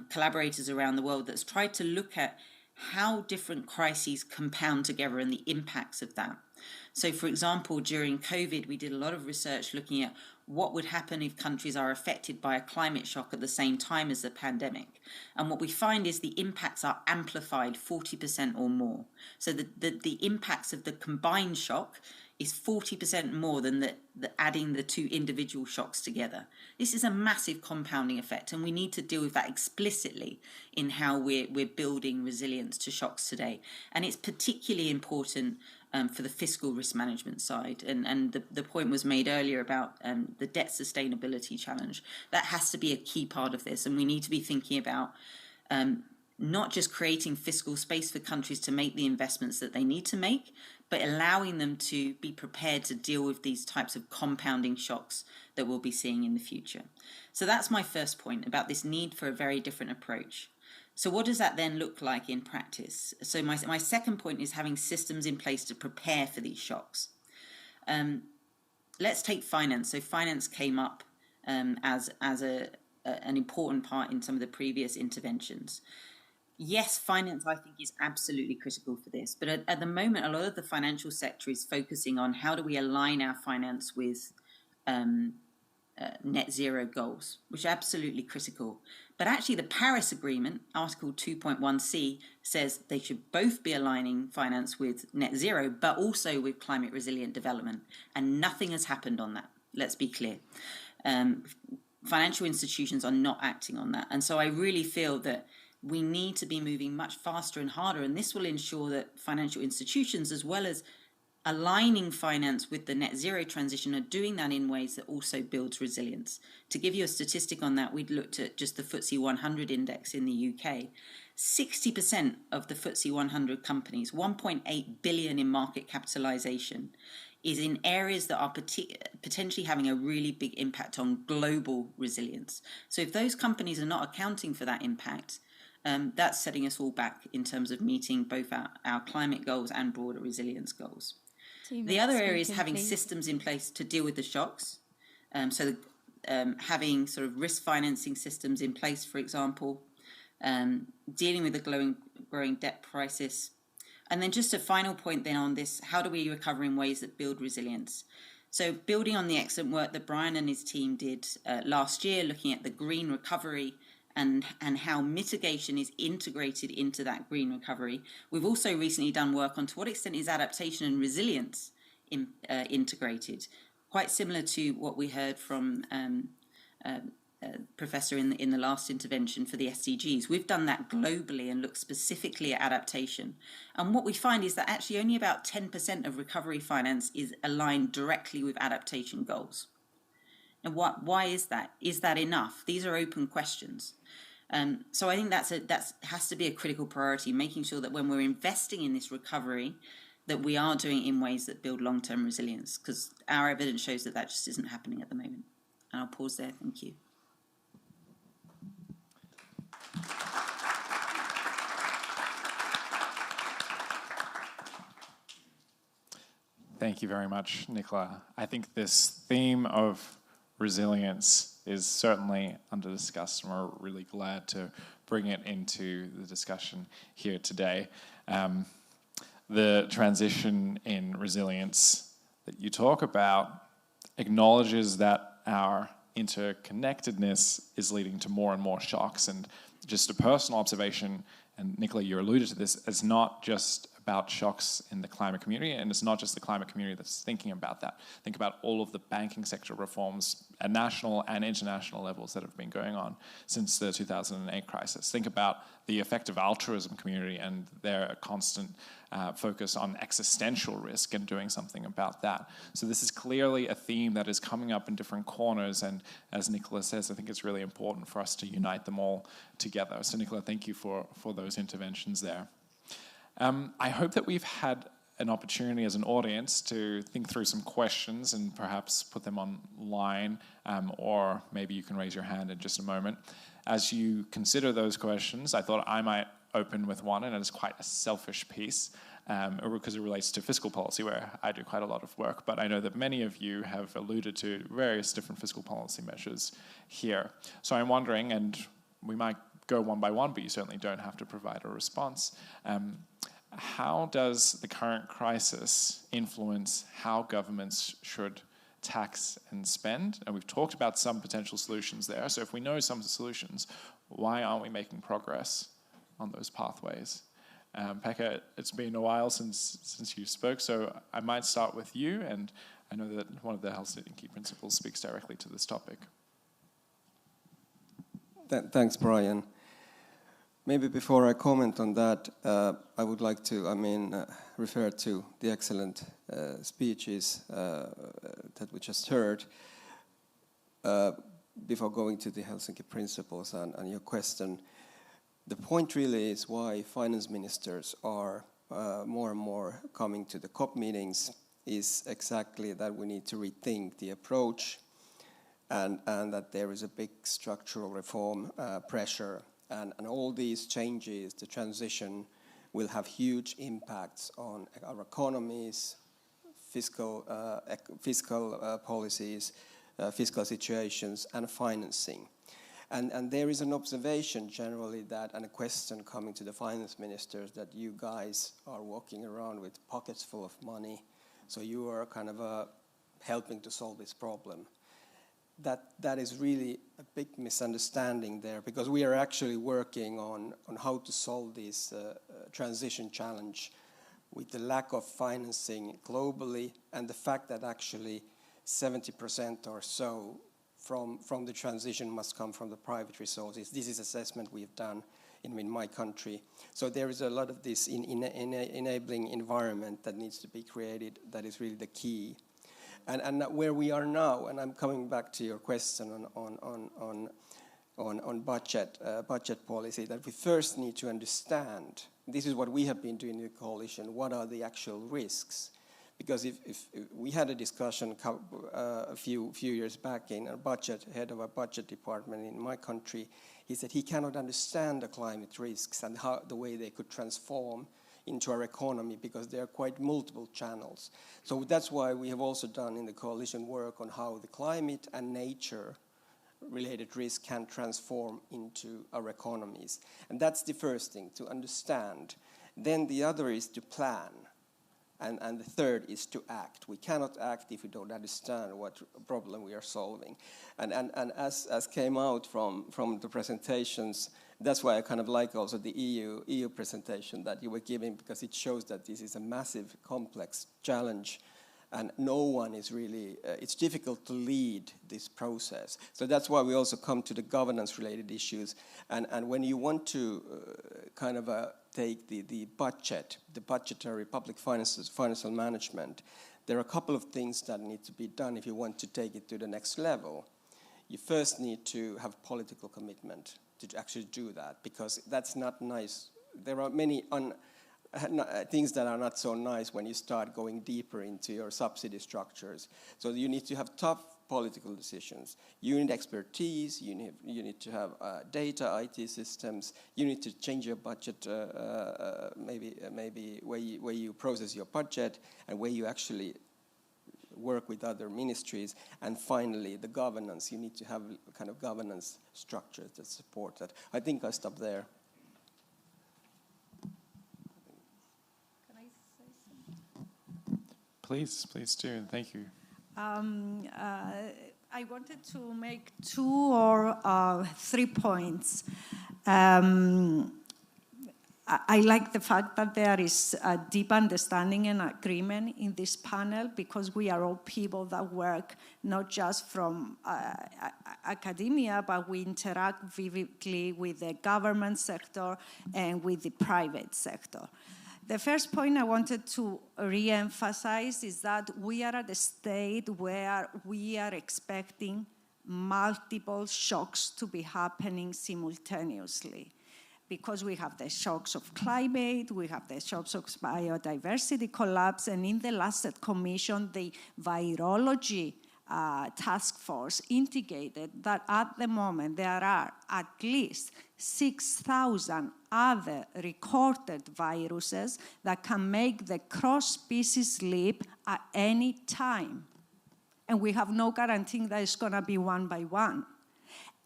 collaborators around the world that's tried to look at how different crises compound together and the impacts of that. So, for example, during COVID, we did a lot of research looking at what would happen if countries are affected by a climate shock at the same time as the pandemic. And what we find is the impacts are amplified 40% or more. So the impacts of the combined shock is 40% more than the adding the two individual shocks together. This is a massive compounding effect, and we need to deal with that explicitly in how we're building resilience to shocks today. And it's particularly important for the fiscal risk management side. And the point was made earlier about the debt sustainability challenge. That has to be a key part of this, and we need to be thinking about not just creating fiscal space for countries to make the investments that they need to make, but allowing them to be prepared to deal with these types of compounding shocks that we'll be seeing in the future. So that's my first point about this need for a very different approach. So what does that then look like in practice? So my second point is having systems in place to prepare for these shocks. Let's take finance. So finance came up as an important part in some of the previous interventions. Yes, finance, I think, is absolutely critical for this. But at the moment, a lot of the financial sector is focusing on how do we align our finance with net zero goals, which are absolutely critical. But actually, the Paris Agreement, Article 2.1c, says they should both be aligning finance with net zero, but also with climate resilient development. And nothing has happened on that. Let's be clear. Financial institutions are not acting on that. And so I really feel that we need to be moving much faster and harder, and this will ensure that financial institutions, as well as aligning finance with the net zero transition, are doing that in ways that also builds resilience. To give you a statistic on that, we'd looked at just the FTSE 100 index in the UK. 60% of the FTSE 100 companies, 1.8 billion in market capitalization, is in areas that are potentially having a really big impact on global resilience. So if those companies are not accounting for that impact, that's setting us all back in terms of meeting both our climate goals and broader resilience goals. The other area is having systems in place to deal with the shocks. Having sort of risk financing systems in place, for example, dealing with the growing debt crisis. And then just a final point then on this, how do we recover in ways that build resilience? So building on the excellent work that Brian and his team did last year, looking at the green recovery and how mitigation is integrated into that green recovery. We've also recently done work on to what extent is adaptation and resilience integrated, quite similar to what we heard from professor in the last intervention for the SDGs. We've done that globally and looked specifically at adaptation. And what we find is that actually only about 10% of recovery finance is aligned directly with adaptation goals. And why is that? Is that enough? These are open questions. So I think that has to be a critical priority, making sure that when we're investing in this recovery, that we are doing it in ways that build long-term resilience, because our evidence shows that just isn't happening at the moment. And I'll pause there. Thank you. Thank you very much, Nicola. I think this theme of resilience is certainly under discussed, and we're really glad to bring it into the discussion here today. The transition in resilience that you talk about acknowledges that our interconnectedness is leading to more and more shocks. And just a personal observation, and Nicola, you alluded to this, it's not just about shocks in the climate community, and it's not just the climate community that's thinking about that. Think about all of the banking sector reforms at national and international levels that have been going on since the 2008 crisis. Think about the effect of altruism community and their constant focus on existential risk and doing something about that. So this is clearly a theme that is coming up in different corners, and as Nicola says, I think it's really important for us to unite them all together. So Nicola, thank you for those interventions there. I hope that we've had an opportunity as an audience to think through some questions and perhaps put them online, or maybe you can raise your hand in just a moment. As you consider those questions, I thought I might open with one, and it is quite a selfish piece, because it relates to fiscal policy, where I do quite a lot of work, but I know that many of you have alluded to various different fiscal policy measures here. So I'm wondering, and we might go one by one, but you certainly don't have to provide a response. How does the current crisis influence how governments should tax and spend? And we've talked about some potential solutions there. So if we know some solutions, why aren't we making progress on those pathways? Pekka, it's been a while since you spoke, so I might start with you, and I know that one of the Helsinki principles speaks directly to this topic. Thanks, Brian. Maybe before I comment on that, I would like to, refer to the excellent speeches that we just heard before going to the Helsinki principles and your question. The point really is why finance ministers are more and more coming to the COP meetings is exactly that we need to rethink the approach, and that there is a big structural reform pressure. And all these changes, the transition, will have huge impacts on our economies, fiscal policies, fiscal situations, and financing. And there is an observation generally that, and a question coming to the finance ministers, that you guys are walking around with pockets full of money, so you are kind of helping to solve this problem. That is really a big misunderstanding there, because we are actually working on how to solve this transition challenge with the lack of financing globally, and the fact that actually 70% or so from the transition must come from the private resources. This is assessment we have done in my country. So there is a lot of this enabling environment that needs to be created that is really the key. And where we are now, and I'm coming back to your question on budget policy, that we first need to understand, this is what we have been doing in the coalition, what are the actual risks? Because if we had a discussion a few years back in a head of a budget department in my country, he said he cannot understand the climate risks and the way they could transform into our economy, because there are quite multiple channels. So that's why we have also done in the coalition work on how the climate and nature related risk can transform into our economies. And that's the first thing, to understand. Then the other is to plan. And the third is to act. We cannot act if we don't understand what problem we are solving. And as came out from the presentations, that's why I kind of like also the EU presentation that you were giving, because it shows that this is a massive, complex challenge, and no one is really, it's difficult to lead this process. So that's why we also come to the governance-related issues. And when you want to take the budget, the budgetary public finances, financial management, there are a couple of things that need to be done if you want to take it to the next level. You first need to have political commitment to actually do that, because that's not nice. There are many things that are not so nice when you start going deeper into your subsidy structures. So you need to have tough political decisions. You need expertise, you need to have data, IT systems, you need to change your budget, maybe where you process your budget and where you actually work with other ministries. And finally, the governance. You need to have kind of governance structures that support that. I think I stop there. Please do. Thank you. I wanted to make 2 or 3 points. I like the fact that there is a deep understanding and agreement in this panel, because we are all people that work not just from academia, but we interact vividly with the government sector and with the private sector. The first point I wanted to re-emphasize is that we are at a state where we are expecting multiple shocks to be happening simultaneously, because we have the shocks of climate, we have the shocks of biodiversity collapse, and in the last commission, the virology task force indicated that at the moment there are at least 6,000 other recorded viruses that can make the cross-species leap at any time. And we have no guarantee that it's going to be one by one.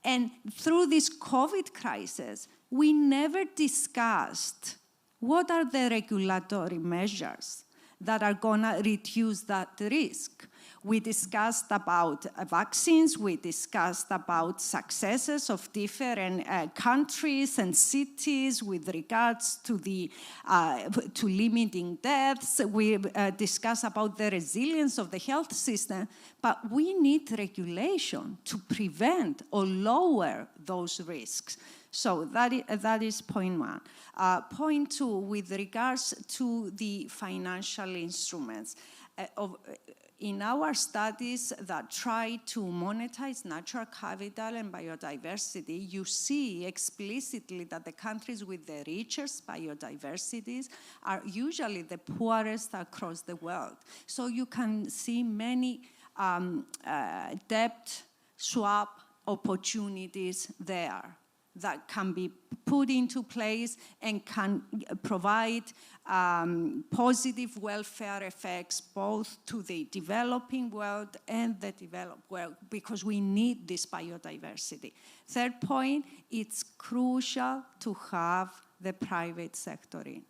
And through this COVID crisis, we never discussed what are the regulatory measures that are going to reduce that risk. We discussed about vaccines, we discussed about successes of different countries and cities with regards to to limiting deaths. We discussed about the resilience of the health system, but we need regulation to prevent or lower those risks. So that is point 1. Point 2, with regards to the financial instruments. In our studies that try to monetize natural capital and biodiversity, you see explicitly that the countries with the richest biodiversities are usually the poorest across the world. So you can see many debt swap opportunities there that can be put into place and can provide positive welfare effects both to the developing world and the developed world, because we need this biodiversity. Third point, it's crucial to have the private sector in.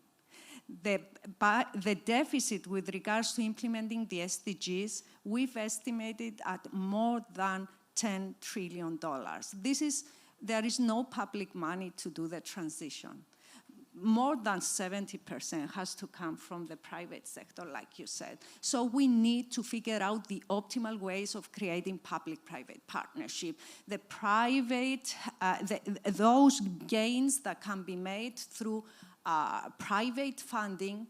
The deficit with regards to implementing the SDGs, we've estimated at more than $10 trillion. There is no public money to do the transition. More than 70% has to come from the private sector, like you said. So we need to figure out the optimal ways of creating public-private partnership. The private, those gains that can be made through private funding,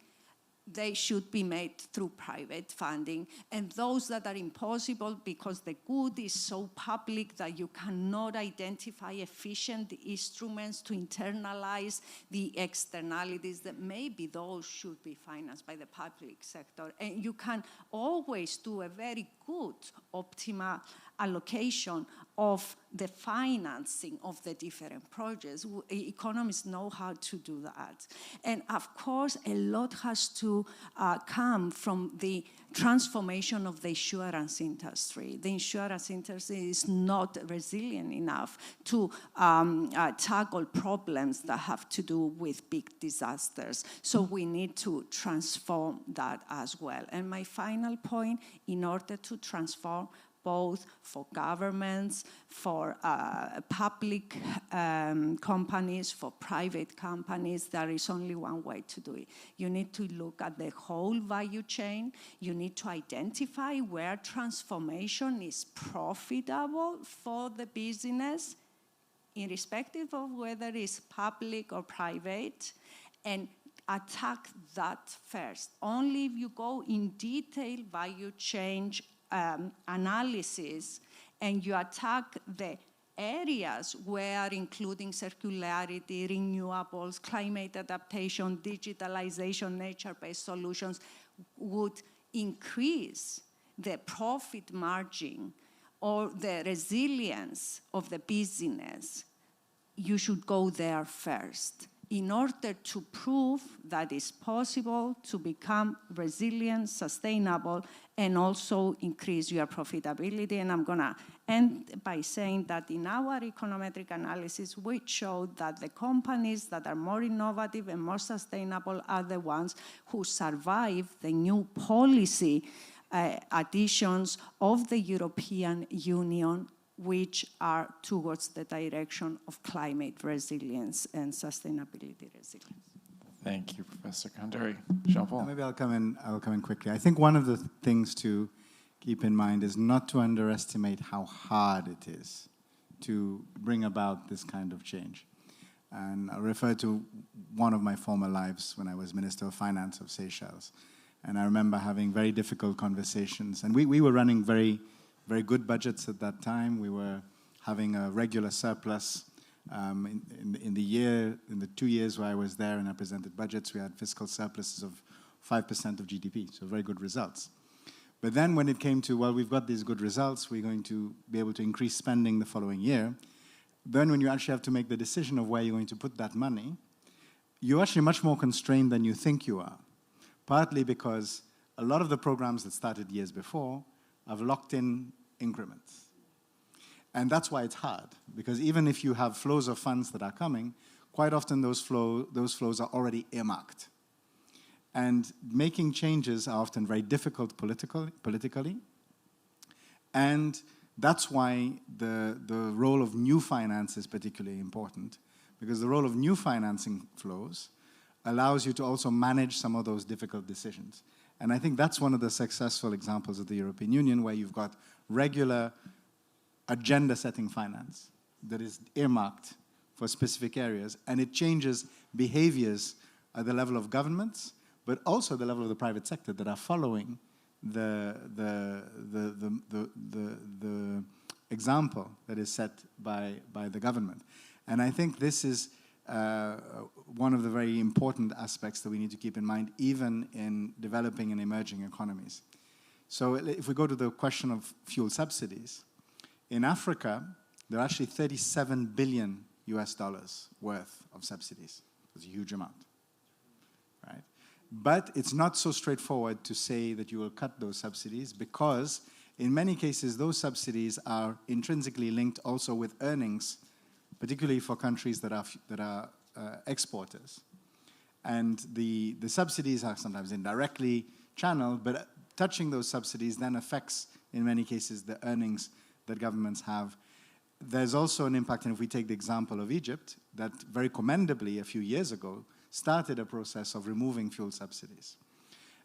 they should be made through private funding. And those that are impossible because the good is so public that you cannot identify efficient instruments to internalize the externalities, that maybe those should be financed by the public sector. And you can always do a very good optimal allocation of the financing of the different projects. Economists know how to do that. And of course, a lot has to come from the transformation of the insurance industry. The insurance industry is not resilient enough to tackle problems that have to do with big disasters. So we need to transform that as well. And my final point, in order to transform, both for governments, for public companies, for private companies. There is only one way to do it. You need to look at the whole value chain. You need to identify where transformation is profitable for the business, irrespective of whether it's public or private, and attack that first. Only if you go in detailed value chain analysis and you attack the areas where, including circularity, renewables, climate adaptation, digitalization, nature-based solutions, would increase the profit margin or the resilience of the business, you should go there first in order to prove that it's possible to become resilient, sustainable, and also increase your profitability. And I'm gonna end by saying that in our econometric analysis, we showed that the companies that are more innovative and more sustainable are the ones who survive the new policy additions of the European Union, which are towards the direction of climate resilience and sustainability resilience. Thank you, Professor Koundouri. Jean-Paul. Maybe I'll come in quickly. I think one of the things to keep in mind is not to underestimate how hard it is to bring about this kind of change. And I'll refer to one of my former lives when I was Minister of Finance of Seychelles. And I remember having very difficult conversations. And we were running very good budgets at that time. We were having a regular surplus. In the 2 years where I was there and I presented budgets, we had fiscal surpluses of 5% of GDP, so very good results. But then when it came to, well, we've got these good results, we're going to be able to increase spending the following year, then when you actually have to make the decision of where you're going to put that money, you're actually much more constrained than you think you are, partly because a lot of the programs that started years before have locked in increments. And that's why it's hard, because even if you have flows of funds that are coming, quite often those flows are already earmarked. And making changes are often very difficult politically. And that's why the role of new finance is particularly important, because the role of new financing flows allows you to also manage some of those difficult decisions. And I think that's one of the successful examples of the European Union, where you've got regular agenda-setting finance that is earmarked for specific areas, and it changes behaviors at the level of governments, but also the level of the private sector that are following the example that is set by the government. And I think this is one of the very important aspects that we need to keep in mind, even in developing and emerging economies. So if we go to the question of fuel subsidies, in Africa, there are actually $37 billion worth of subsidies. That's a huge amount, right? But it's not so straightforward to say that you will cut those subsidies, because in many cases, those subsidies are intrinsically linked also with earnings, particularly for countries that are exporters. And the subsidies are sometimes indirectly channeled, but touching those subsidies then affects, in many cases, the earnings that governments have. There's also an impact, and if we take the example of Egypt, that very commendably a few years ago started a process of removing fuel subsidies.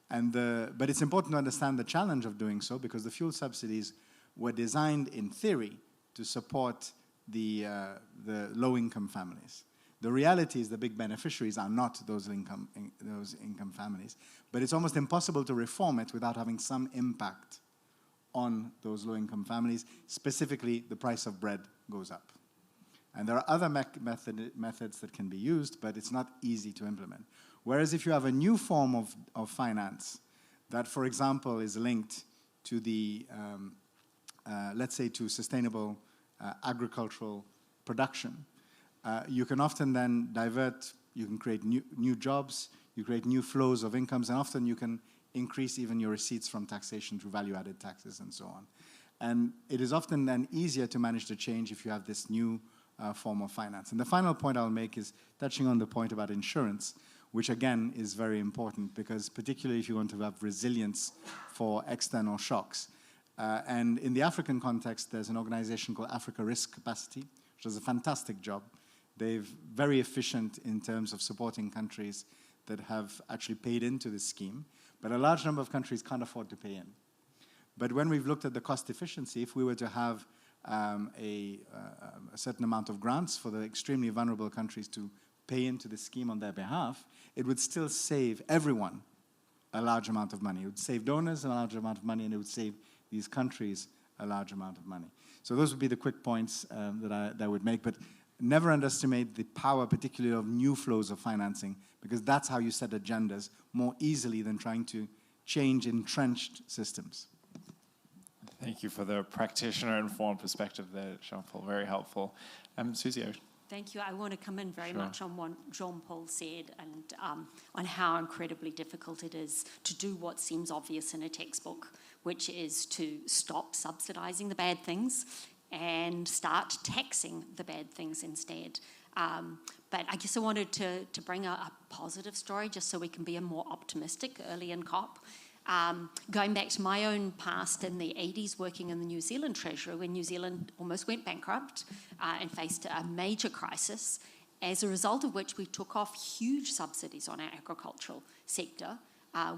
But it's important to understand the challenge of doing so, because the fuel subsidies were designed in theory to support the low-income families. The reality is the big beneficiaries are not those income families, but it's almost impossible to reform it without having some impact on those low-income families. Specifically, the price of bread goes up. And there are other methods that can be used, but it's not easy to implement. Whereas if you have a new form of finance that, for example, is linked to the, let's say, to sustainable agricultural production, you can often then divert, you can create new jobs, you create new flows of incomes, and often you can increase even your receipts from taxation through value-added taxes and so on. And it is often then easier to manage the change if you have this new form of finance. And the final point I'll make is touching on the point about insurance, which again is very important, because particularly if you want to have resilience for external shocks, And in the African context, there's an organization called Africa Risk Capacity, which does a fantastic job. They're very efficient in terms of supporting countries that have actually paid into this scheme, but a large number of countries can't afford to pay in. But when we've looked at the cost efficiency, if we were to have a certain amount of grants for the extremely vulnerable countries to pay into the scheme on their behalf, it would still save everyone a large amount of money. It would save donors a large amount of money, and it would save these countries a large amount of money. So those would be the quick points that I would make, but never underestimate the power, particularly of new flows of financing, because that's how you set agendas more easily than trying to change entrenched systems. Thank you for the practitioner-informed perspective there, Jean-Paul. Very helpful. Susie. Thank you. I want to come in very Sure. much on what Jean-Paul said and on how incredibly difficult it is to do what seems obvious in a textbook, which is to stop subsidizing the bad things and start taxing the bad things instead. But I guess I wanted to bring a positive story just so we can be more optimistic early in COP. Going back to my own past in the 80s, working in the New Zealand Treasury, when New Zealand almost went bankrupt and faced a major crisis, as a result of which we took off huge subsidies on our agricultural sector,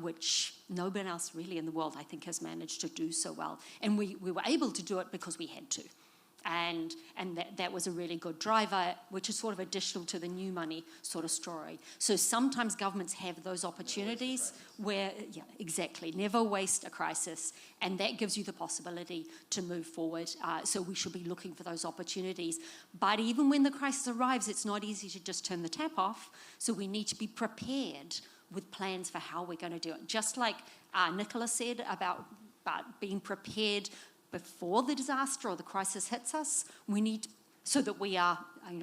which nobody else really in the world, I think, has managed to do so well. And we were able to do it because we had to. And that was a really good driver, which is sort of additional to the new money sort of story. So sometimes governments have those opportunities where, yeah, exactly, never waste a crisis, and that gives you the possibility to move forward. So we should be looking for those opportunities. But even when the crisis arrives, it's not easy to just turn the tap off, so we need to be prepared with plans for how we're going to do it. Just like Nicola said about being prepared before the disaster or the crisis hits us, we need, so that we are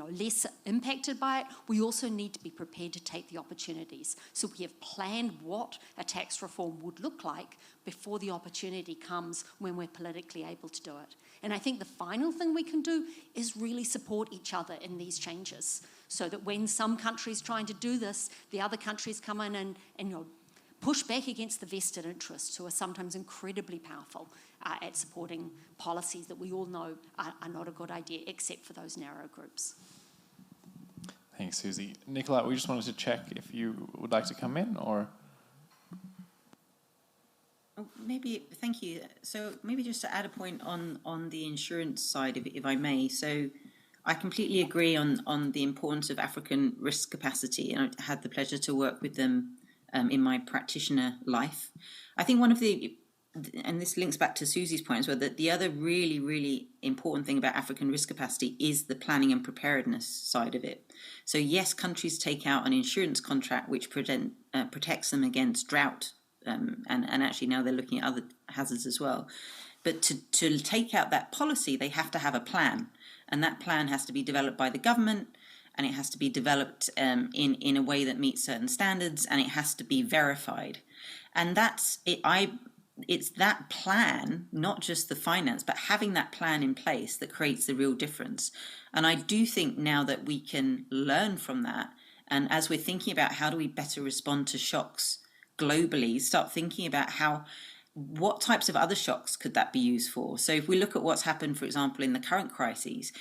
less impacted by it, we also need to be prepared to take the opportunities. So we have planned what a tax reform would look like before the opportunity comes when we're politically able to do it. And I think the final thing we can do is really support each other in these changes, so that when some countries trying to do this, the other countries come in and push back against the vested interests, who are sometimes incredibly powerful at supporting policies that we all know are not a good idea, except for those narrow groups. Thanks, Susie. Nicola, we just wanted to check if you would like to come in, or... Maybe, thank you. So maybe just to add a point on the insurance side, if I may. So I completely agree on the importance of African risk capacity, and I had the pleasure to work with them in my practitioner life. I think one of the, and this links back to Susie's point as well, that the other really, really important thing about African risk capacity is the planning and preparedness side of it. So yes, countries take out an insurance contract which protects them against drought, and actually now they're looking at other hazards as well. But to take out that policy, they have to have a plan, and that plan has to be developed by the government, and it has to be developed in a way that meets certain standards, and it has to be verified. And that's it. It's that plan, not just the finance, but having that plan in place that creates the real difference. And I do think now that we can learn from that, and as we're thinking about how do we better respond to shocks globally, start thinking about what types of other shocks could that be used for? So if we look at what's happened, for example, in the current crises,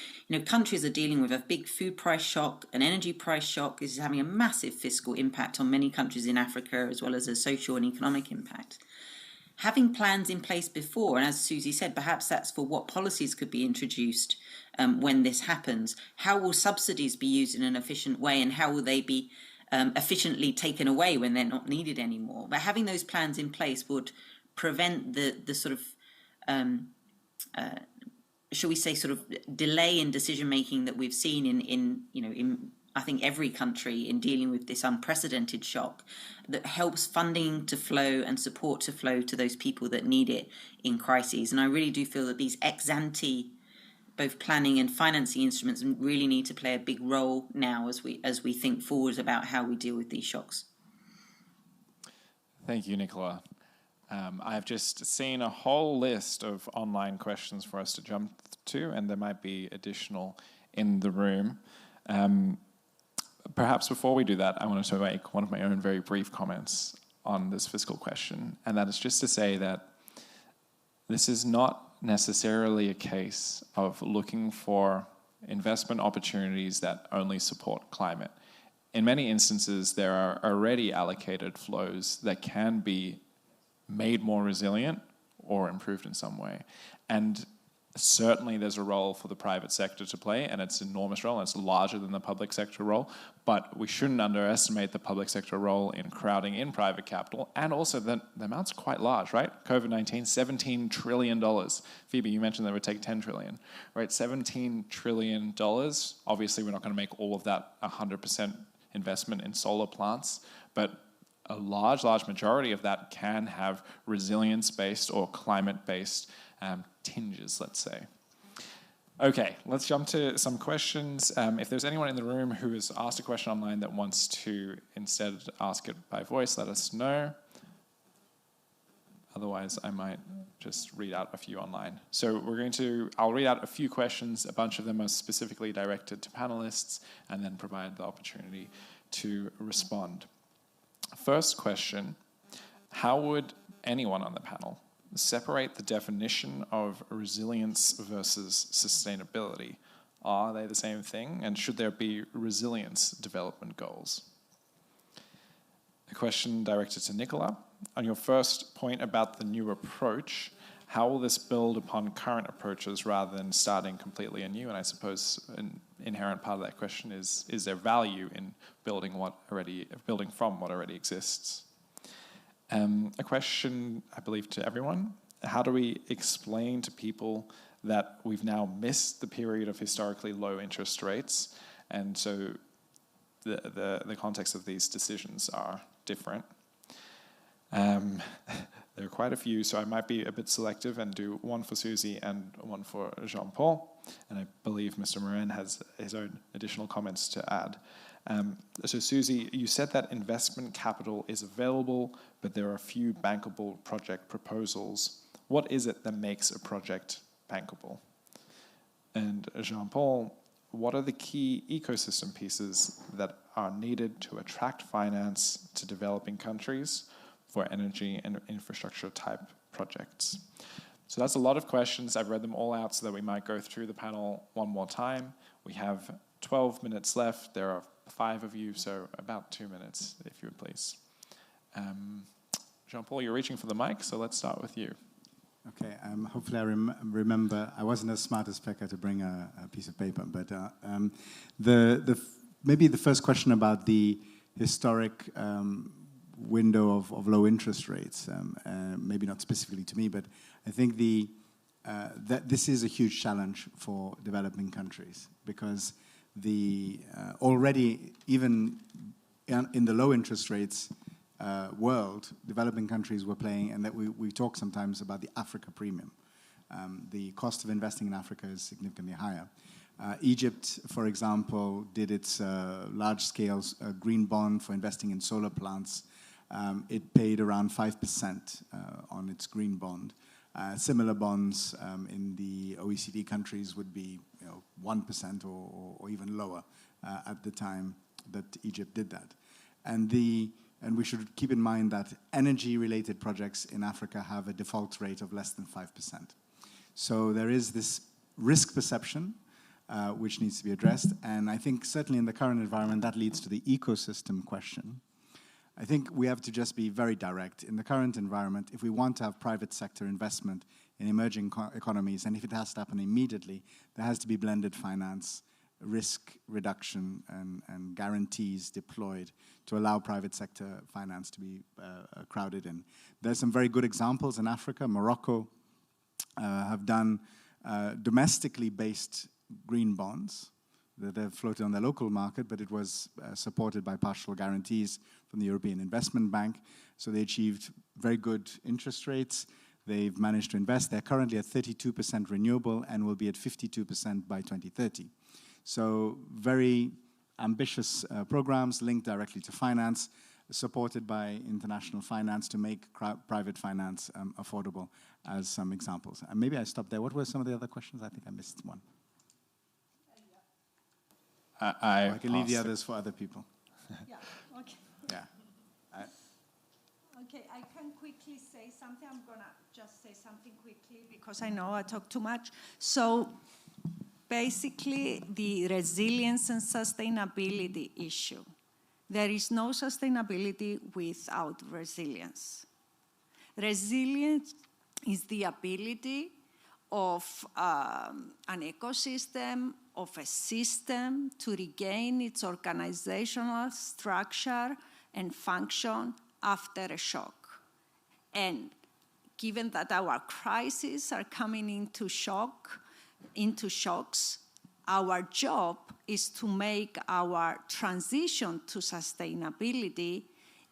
countries are dealing with a big food price shock, an energy price shock. This is having a massive fiscal impact on many countries in Africa, as well as a social and economic impact. Having plans in place before, and as Susie said, perhaps that's for what policies could be introduced when this happens. How will subsidies be used in an efficient way, and how will they be efficiently taken away when they're not needed anymore? But having those plans in place would prevent the sort of, shall we say, sort of delay in decision making that we've seen in I think every country in dealing with this unprecedented shock, that helps funding to flow and support to flow to those people that need it in crises. And I really do feel that these ex-ante, both planning and financing instruments, really need to play a big role now as we think forward about how we deal with these shocks. Thank you, Nicola. I've just seen a whole list of online questions for us to jump to, and there might be additional in the room. Perhaps before we do that, I wanted to make one of my own very brief comments on this fiscal question, and that is just to say that this is not necessarily a case of looking for investment opportunities that only support climate. In many instances, there are already allocated flows that can be made more resilient or improved in some way. And certainly there's a role for the private sector to play, and it's an enormous role, and it's larger than the public sector role, but we shouldn't underestimate the public sector role in crowding in private capital, and also the amount's quite large, right? COVID-19, $17 trillion. Phoebe, you mentioned that it would take 10 trillion, right? $17 trillion. Obviously, we're not going to make all of that 100% investment in solar plants, but a large majority of that can have resilience-based or climate-based tinges, let's say. Okay, let's jump to some questions. If there's anyone in the room who has asked a question online that wants to instead ask it by voice, let us know. Otherwise, I might just read out a few online. So I'll read out a few questions. A bunch of them are specifically directed to panelists, and then provide the opportunity to respond. First question, how would anyone on the panel separate the definition of resilience versus sustainability? Are they the same thing? And should there be resilience development goals? A question directed to Nicola. On your first point about the new approach, how will this build upon current approaches rather than starting completely anew? And I suppose an inherent part of that question is there value in building from what already exists? A question, I believe, to everyone. How do we explain to people that we've now missed the period of historically low interest rates, and so the context of these decisions are different? There are quite a few, so I might be a bit selective and do one for Susie and one for Jean-Paul. And I believe Mr. Morin has his own additional comments to add. So Susie, you said that investment capital is available, but there are few bankable project proposals. What is it that makes a project bankable? And Jean-Paul, what are the key ecosystem pieces that are needed to attract finance to developing countries for energy and infrastructure type projects? So that's a lot of questions. I've read them all out so that we might go through the panel one more time. We have 12 minutes left. There are 5 of you, so about 2 minutes, if you would please. Jean-Paul, you're reaching for the mic, so let's start with you. Okay, hopefully I remember, I wasn't as smart as Pekka to bring a piece of paper, but maybe the first question about the historic window of low interest rates, maybe not specifically to me, but I think that this is a huge challenge for developing countries, because already even in the low interest rates world, developing countries were playing, and that we talk sometimes about the Africa premium. The cost of investing in Africa is significantly higher. Egypt, for example, did its large-scale green bond for investing in solar plants. It paid around 5% on its green bond. Similar bonds in the OECD countries would be 1% or even lower at the time that Egypt did that. And we should keep in mind that energy-related projects in Africa have a default rate of less than 5%. So there is this risk perception which needs to be addressed. And I think certainly in the current environment, that leads to the ecosystem question. I think we have to just be very direct. In the current environment, if we want to have private sector investment in emerging economies, and if it has to happen immediately, there has to be blended finance, risk reduction, and guarantees deployed to allow private sector finance to be crowded in. There's some very good examples in Africa. Morocco have done domestically based green bonds that have floated on the local market, but it was supported by partial guarantees from the European Investment Bank. So they achieved very good interest rates. They've managed to invest. They're currently at 32% renewable and will be at 52% by 2030. So very ambitious programs linked directly to finance, supported by international finance to make private finance affordable, as some examples. And maybe I stop there. What were some of the other questions? I think I missed one. I can leave the others for other people. Yeah, okay. Yeah. Okay, I can quickly say something. I'm going to just say something quickly because I know I talk too much. So basically, the resilience and sustainability issue. There is no sustainability without resilience. Resilience is the ability of an ecosystem, of a system to regain its organizational structure and function after a shock. And given that our crises are coming into shocks, our job is to make our transition to sustainability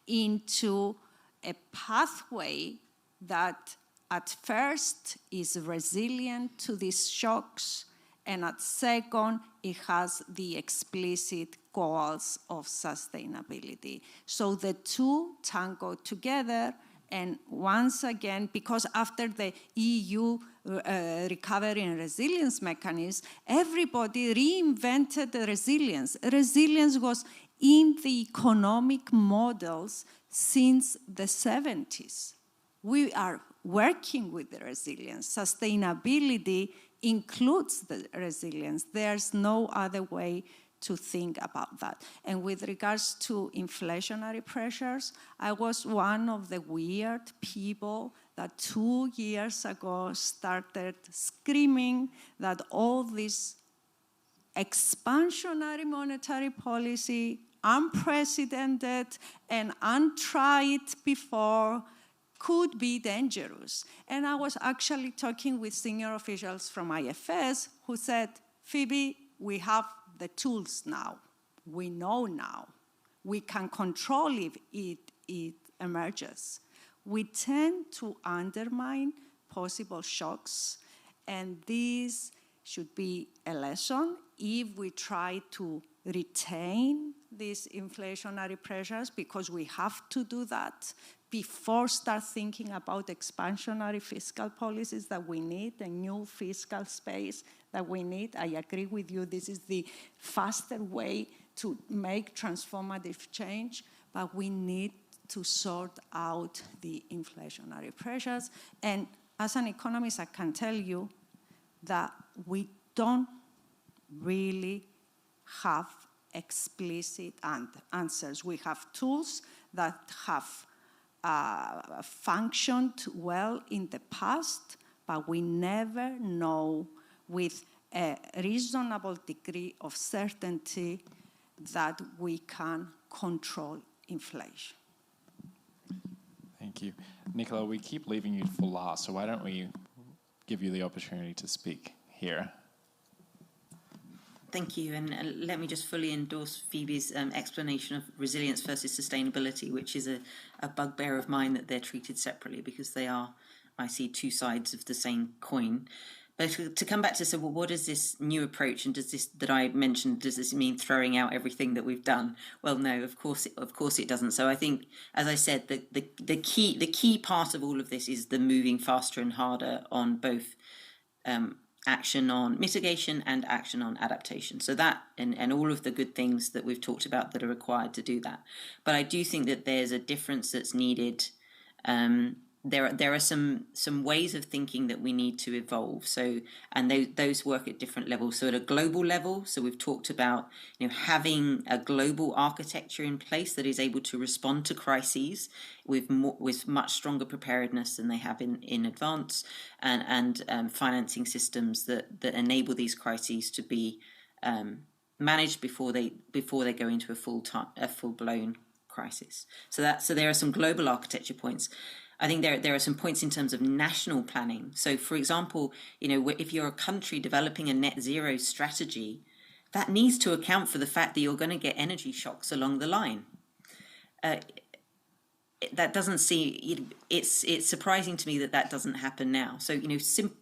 into a pathway that at first is resilient to these shocks, and at second, it has the explicit goals of sustainability. So the two tango together, and once again, because after the EU recovery and resilience mechanism, everybody reinvented the resilience. Resilience was in the economic models since the 70s. We are working with the resilience. Sustainability includes the resilience. There's no other way to think about that. And with regards to inflationary pressures, I was one of the weird people that 2 years ago started screaming that all this expansionary monetary policy, unprecedented and untried before, could be dangerous. And I was actually talking with senior officials from IFS who said, Phoebe, we have the tools now. We know now. We can control if it emerges. We tend to undermine possible shocks, and this should be a lesson if we try to retain these inflationary pressures, because we have to do that before start thinking about expansionary fiscal policies that we need, a new fiscal space that we need. I agree with you, this is the faster way to make transformative change, but we need to sort out the inflationary pressures. And as an economist, I can tell you that we don't really have explicit answers. We have tools that have functioned well in the past, but we never know with a reasonable degree of certainty that we can control inflation. Thank you. Nicola, we keep leaving you for last, so why don't we give you the opportunity to speak here? Thank you, and let me just fully endorse Phoebe's explanation of resilience versus sustainability, which is a bugbear of mine that they're treated separately, because they are, I see, two sides of the same coin. But to come back to, so well, what is this new approach, and does this that I mentioned, does this mean throwing out everything that we've done? Well, no, of course it doesn't. So I think, as I said, the key part of all of this is the moving faster and harder on both action on mitigation and action on adaptation. So that and all of the good things that we've talked about that are required to do that. But I do think that there's a difference that's needed. There are some ways of thinking that we need to evolve. So, and those work at different levels. So at a global level, so we've talked about, having a global architecture in place that is able to respond to crises with much stronger preparedness than they have in advance, and financing systems that enable these crises to be managed before they go into a full-blown crisis. So there are some global architecture points. I think there are some points in terms of national planning. So, for example, if you're a country developing a net zero strategy, that needs to account for the fact that you're going to get energy shocks along the line. That doesn't seem, it's surprising to me that doesn't happen now. So,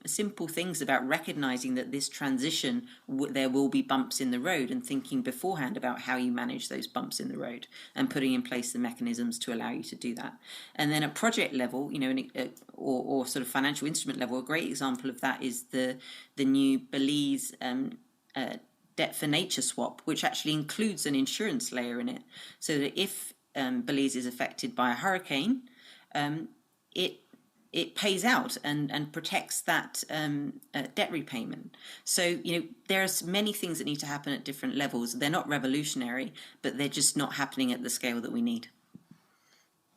simple things about recognizing that this transition, there will be bumps in the road, and thinking beforehand about how you manage those bumps in the road and putting in place the mechanisms to allow you to do that. And then at project level, or sort of financial instrument level, a great example of that is the new Belize debt for nature swap, which actually includes an insurance layer in it, so that if Belize is affected by a hurricane, it pays out and protects that debt repayment. So, there's many things that need to happen at different levels. They're not revolutionary, but they're just not happening at the scale that we need.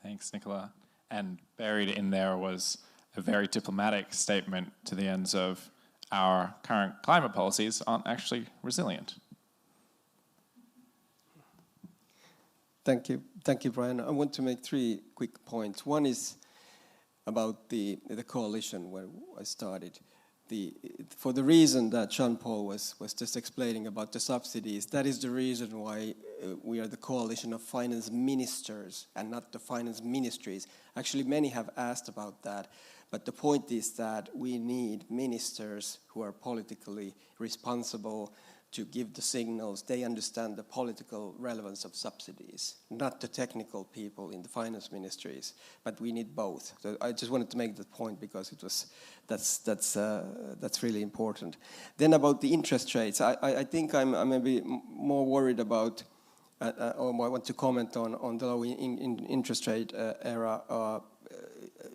Thanks, Nicola. And buried in there was a very diplomatic statement to the ends of our current climate policies aren't actually resilient. Thank you, Brian. I want to make 3 quick points. One is about the coalition where I started. For the reason that Jean-Paul was just explaining about the subsidies, that is the reason why we are the coalition of finance ministers and not the finance ministries. Actually, many have asked about that, but the point is that we need ministers who are politically responsible to give the signals. They understand the political relevance of subsidies, not the technical people in the finance ministries, but we need both. So I just wanted to make that point because that's really important. Then about the interest rates, I think I'm maybe more worried about, or I want to comment on the low interest rate era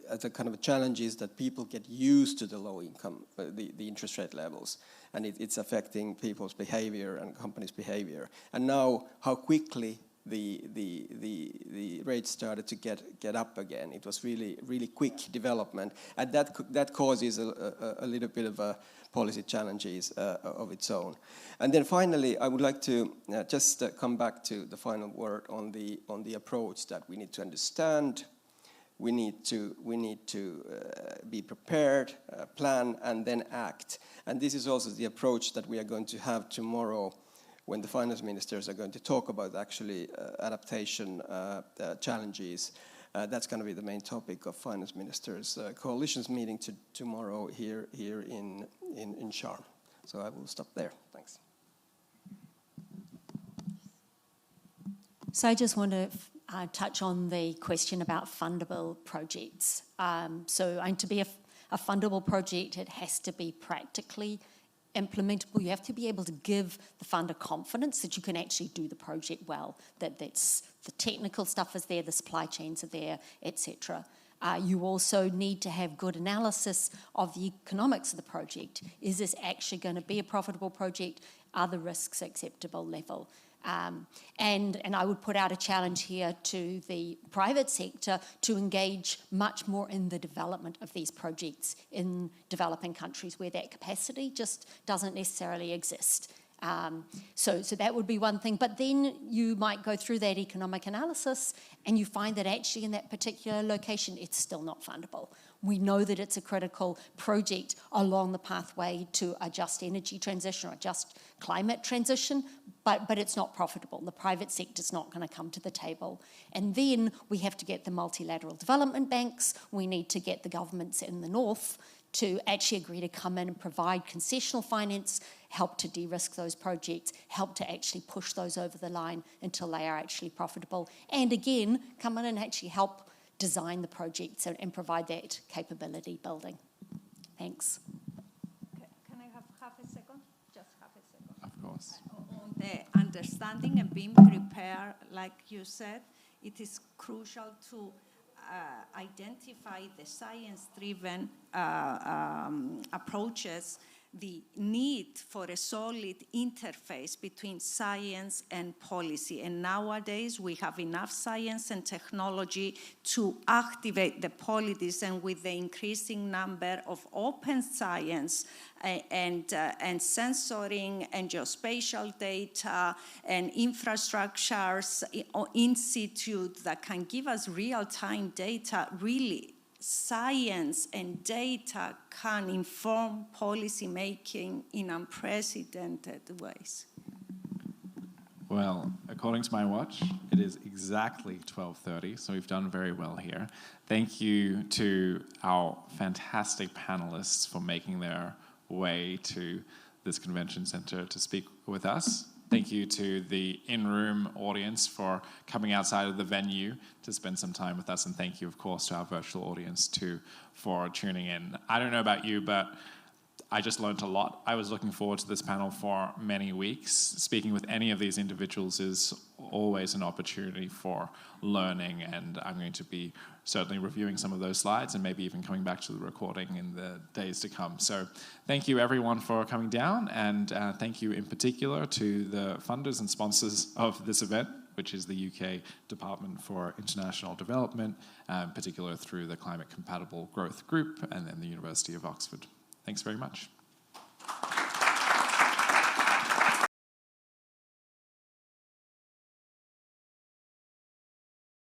as a kind of challenges that people get used to the low income, the interest rate levels, and it's affecting people's behavior and companies' behavior. And now, how quickly the rates started to get up again. It was really quick development, and that causes a little bit of policy challenges of its own. And then finally, I would like to just come back to the final word on the approach that we need to understand. We need to be prepared, plan, and then act. And this is also the approach that we are going to have tomorrow when the finance ministers are going to talk about actually adaptation challenges. That's going to be the main topic of finance ministers' coalitions meeting tomorrow here in Sharm. So I will stop there. Thanks. So I just want to touch on the question about fundable projects. To be a fundable project, it has to be practically implementable. You have to be able to give the funder confidence that you can actually do the project well, that's the technical stuff is there, the supply chains are there, etc. You also need to have good analysis of the economics of the project. Is this actually going to be a profitable project? Are the risks acceptable level? And I would put out a challenge here to the private sector to engage much more in the development of these projects in developing countries where that capacity just doesn't necessarily exist. So that would be one thing. But then you might go through that economic analysis and you find that actually in that particular location, it's still not fundable. We know that it's a critical project along the pathway to a just energy transition or a just climate transition, but it's not profitable. The private sector's not going to come to the table. And then we have to get the multilateral development banks. We need to get the governments in the north to actually agree to come in and provide concessional finance, help to de-risk those projects, help to actually push those over the line until they are actually profitable. And again, come in and actually help design the projects and provide that capability building. Thanks. Can I have half a second? Just half a second. Of course. On the understanding and being prepared, like you said, it is crucial to identify the science-driven approaches, the need for a solid interface between science and policy. And nowadays, we have enough science and technology to activate the policies, and with the increasing number of open science and sensoring and geospatial data and infrastructures in situ that can give us real-time data, really science and data can inform policy making in unprecedented ways. Well, according to my watch, it is exactly 12:30, so we've done very well here. Thank you to our fantastic panelists for making their way to this convention center to speak with us. Thank you to the in-room audience for coming outside of the venue to spend some time with us. And thank you, of course, to our virtual audience, too, for tuning in. I don't know about you, but I just learned a lot. I was looking forward to this panel for many weeks. Speaking with any of these individuals is always an opportunity for learning, and I'm going to be certainly reviewing some of those slides and maybe even coming back to the recording in the days to come. So thank you everyone for coming down, and thank you in particular to the funders and sponsors of this event, which is the UK Department for International Development, in particular through the Climate Compatible Growth Group, and then the University of Oxford. Thanks very much.